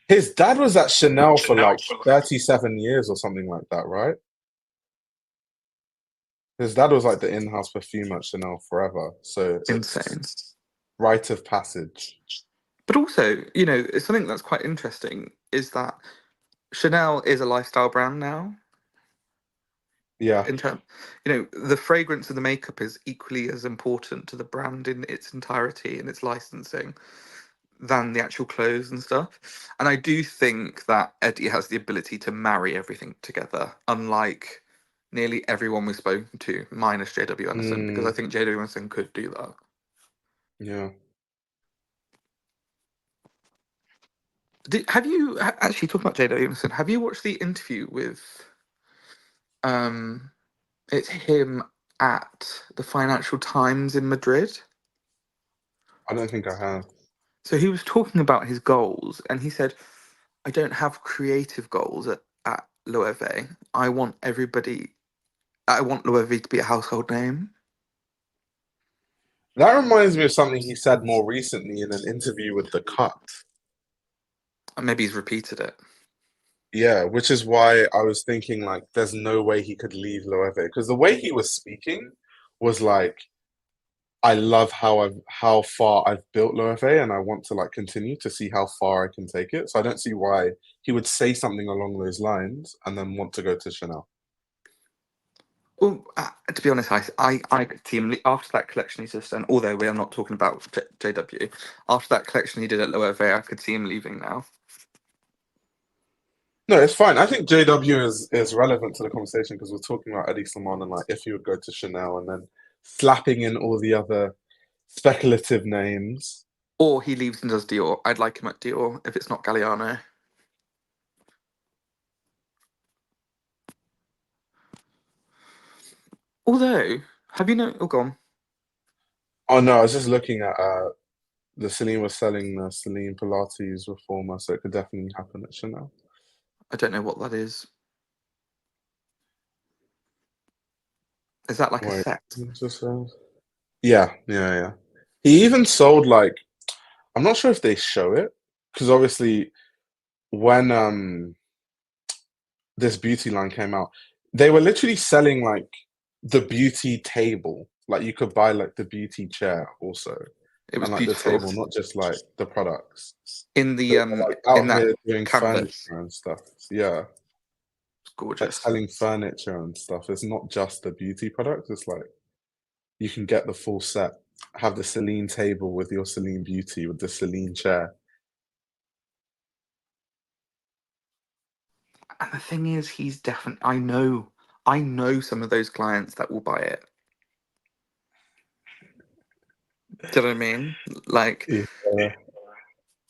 His dad was at Chanel for like 37 years or something like that, right? His dad was like the in-house perfume at Chanel forever. So insane. it's rite of passage. But also, you know, it's something that's quite interesting is that Chanel is a lifestyle brand now. Yeah. In term, you know, the fragrance and the makeup is equally as important to the brand in its entirety and its licensing than the actual clothes and stuff. And I do think that Eddie has the ability to marry everything together, unlike nearly everyone we've spoken to, minus JW Anderson, because I Mm, think JW Anderson could do that. yeah. Have you actually talking about JW Anderson? Have you watched the interview with um? It's him at the Financial Times in Madrid. I don't think I have. So he was talking about his goals, and he said, "I don't have creative goals at Loewe. I want everybody. I want Loewe to be a household name." That reminds me of something he said more recently in an interview with The Cut. And maybe he's repeated it. Yeah, which is why I was thinking like there's no way he could leave Loewe because the way he was speaking was like I love how far I've built Loewe and I want to like continue to see how far I can take it. So I don't see why he would say something along those lines and then want to go to Chanel. Well, to be honest, I could see him after that collection he's just done. Although we are not talking about JW, after that collection he did at Loewe, I could see him leaving now. No, it's fine. I think JW is relevant to the conversation because we're talking about Eddie Slimane and like if he would go to Chanel and then slapping in all the other speculative names. Or he leaves and does Dior. I'd like him at Dior if it's not Galliano. Although, have you know? Oh, gone. Oh no, I was just looking at the Celine was selling the Celine Pilates reformer, so it could definitely happen at Chanel. I don't know what that is. Is that like a Wait, set? just yeah, yeah, yeah. He even sold like I'm not sure if they show it because obviously when this beauty line came out, they were literally selling like the beauty table. Like you could buy like the beauty chair also, It was and like the beautiful table, not just like the products. in So the they're, like in out that here doing canvas. furniture and stuff. Yeah, It's like gorgeous. selling furniture and stuff. It's not just the beauty products. It's like you can get the full set. Have the Celine table with your Celine beauty with the Celine chair. And the thing is, he's definitely. I know some of those clients that will buy it. Do you know what I mean? Like, Yeah.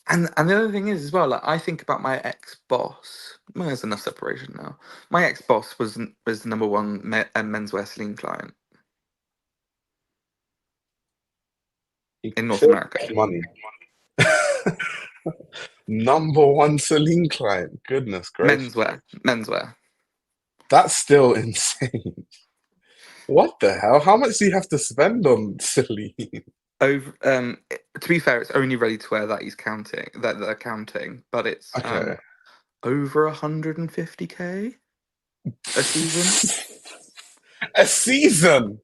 and the other thing is as well. Like, I think about my ex boss. Well, there's enough separation now. My ex boss was the number one menswear Celine client He in North clearly America. got money. Number one Celine client. Goodness gracious. Menswear. That's still insane. What the hell? How much do you have to spend on Celine? Over. To be fair, it's only ready to wear that he's counting. That they're counting, but it's Okay. over 150K a season. A season?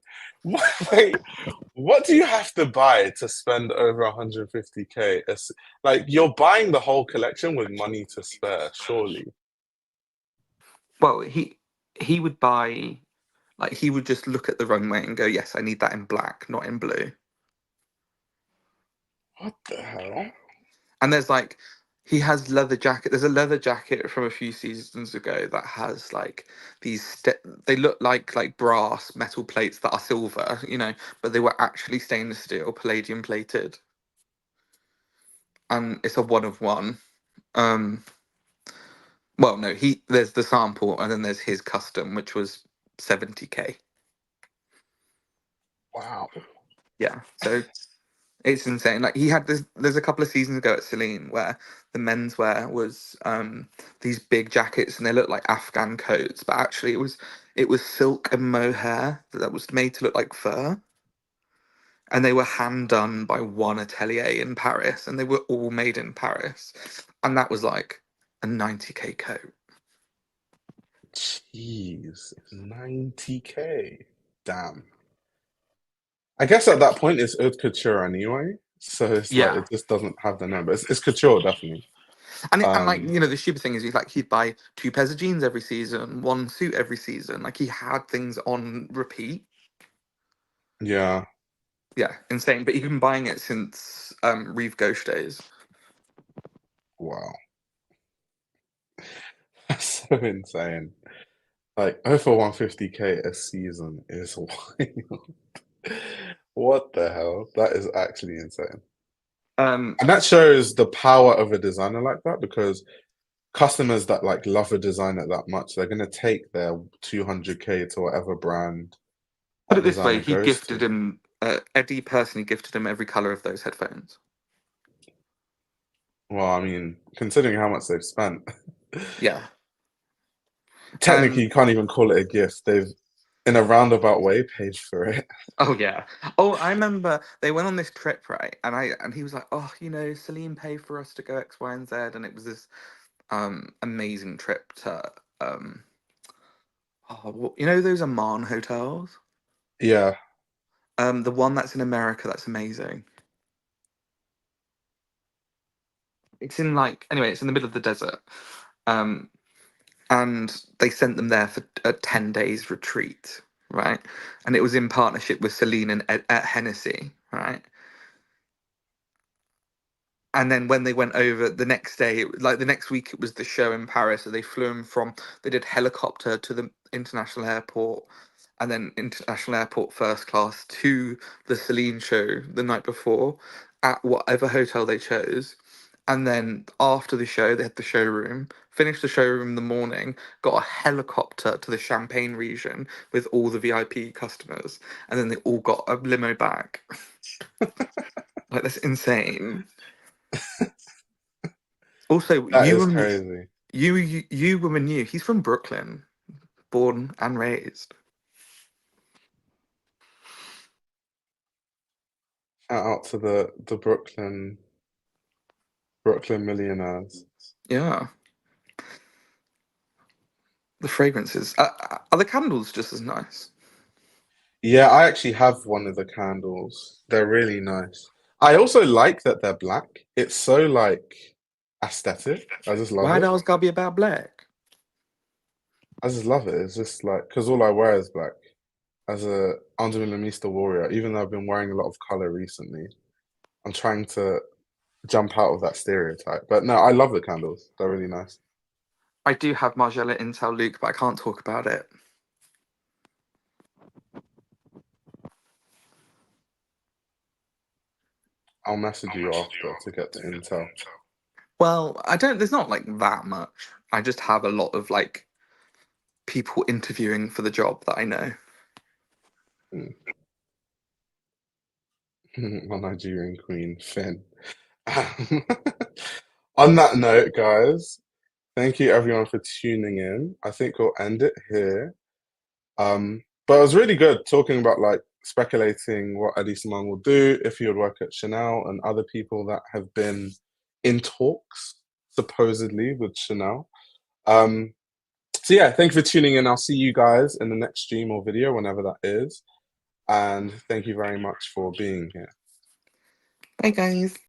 Wait, what do you have to buy to spend over 150K? Like you're buying the whole collection with money to spare, surely. Well, he would buy like he would just look at the runway and go, "Yes, I need that in black, not in blue." What the hell? And there's like he has leather jacket. There's a leather jacket from a few seasons ago that has like they look like brass metal plates that are silver, you know, but they were actually stainless steel, palladium plated, and it's a one of one. Um, Well, no, there's the sample, and then there's his custom, which was 70K. Wow. Yeah, so it's insane. Like he had this. There's a couple of seasons ago at Celine where the menswear was these big jackets, and they looked like Afghan coats, but actually it was silk and mohair that was made to look like fur, and they were hand done by one atelier in Paris, and they were all made in Paris, and that was like a 90K coat. Jeez, 90K. Damn. I guess at that point it's haute couture anyway, so it's like Yeah. it just doesn't have the name, but it's couture definitely. And like Um, the stupid thing is he'd buy two pairs of jeans every season, one suit every season. Like he had things on repeat. yeah, Yeah, insane. But he's been buying it since Reeve Ghost days. wow, that's so insane. Like over 150K a season is wild. What the hell? That is actually insane. Um, And that shows the power of a designer like that because customers that like love a designer that much, they're gonna take their 200K to whatever brand Put that it this way, designer he goes gifted to. him. Eddie personally gifted him every color of those headphones. Well, I mean, considering how much they've spent, Yeah. technically you can't even call it a gift. They've, in a roundabout way, paid for it. Oh yeah. Oh, I remember they went on this trip, right? And he was like, "Oh, Celine paid for us to go X, Y, and Z," and it was this amazing trip to those Amman hotels. Yeah, The one that's in America that's amazing. It's in it's in the middle of the desert. Um, and they sent them there for a 10 days retreat, right? And it was in partnership with Celine and Hennessy, right? And then when they went over the next day, like the next week, it was the show in Paris. So they flew him they did helicopter to the international airport, and then international airport first class to the Celine show the night before at whatever hotel they chose. And then after the show, they had the showroom, finished the showroom in the morning, got a helicopter to the Champagne region with all the VIP customers, and then they all got a limo back. Like, that's insane. Also, that you is and crazy. you woman knew he's from Brooklyn, born and raised. Shout out to the Brooklyn millionaires. Yeah, the fragrances are the candles just as nice. Yeah, I actually have one of the candles. They're really nice. I also like that they're black. It's so like aesthetic. I just love Why it. does gotta be about black? I just love it. It's just like because all I wear is black. As a Andromeda warrior, even though I've been wearing a lot of color recently, I'm trying to jump out of that stereotype. But no, I love the candles. They're really nice. I do have Margiela Intel Luke, but I can't talk about it. I'll message you after to get the intel. Well, I don't. There's not like that much. I just have a lot of like people interviewing for the job that I know. Mm. My Nigerian queen, Finn. On that note, guys, thank you everyone for tuning in. I think we'll end it here. But it was really good talking about like speculating what Hedi Slimane will do if he would work at Chanel and other people that have been in talks supposedly with Chanel. Um, so yeah, thank you for tuning in. I'll see you guys in the next stream or video, whenever that is. And thank you very much for being here. Bye, guys.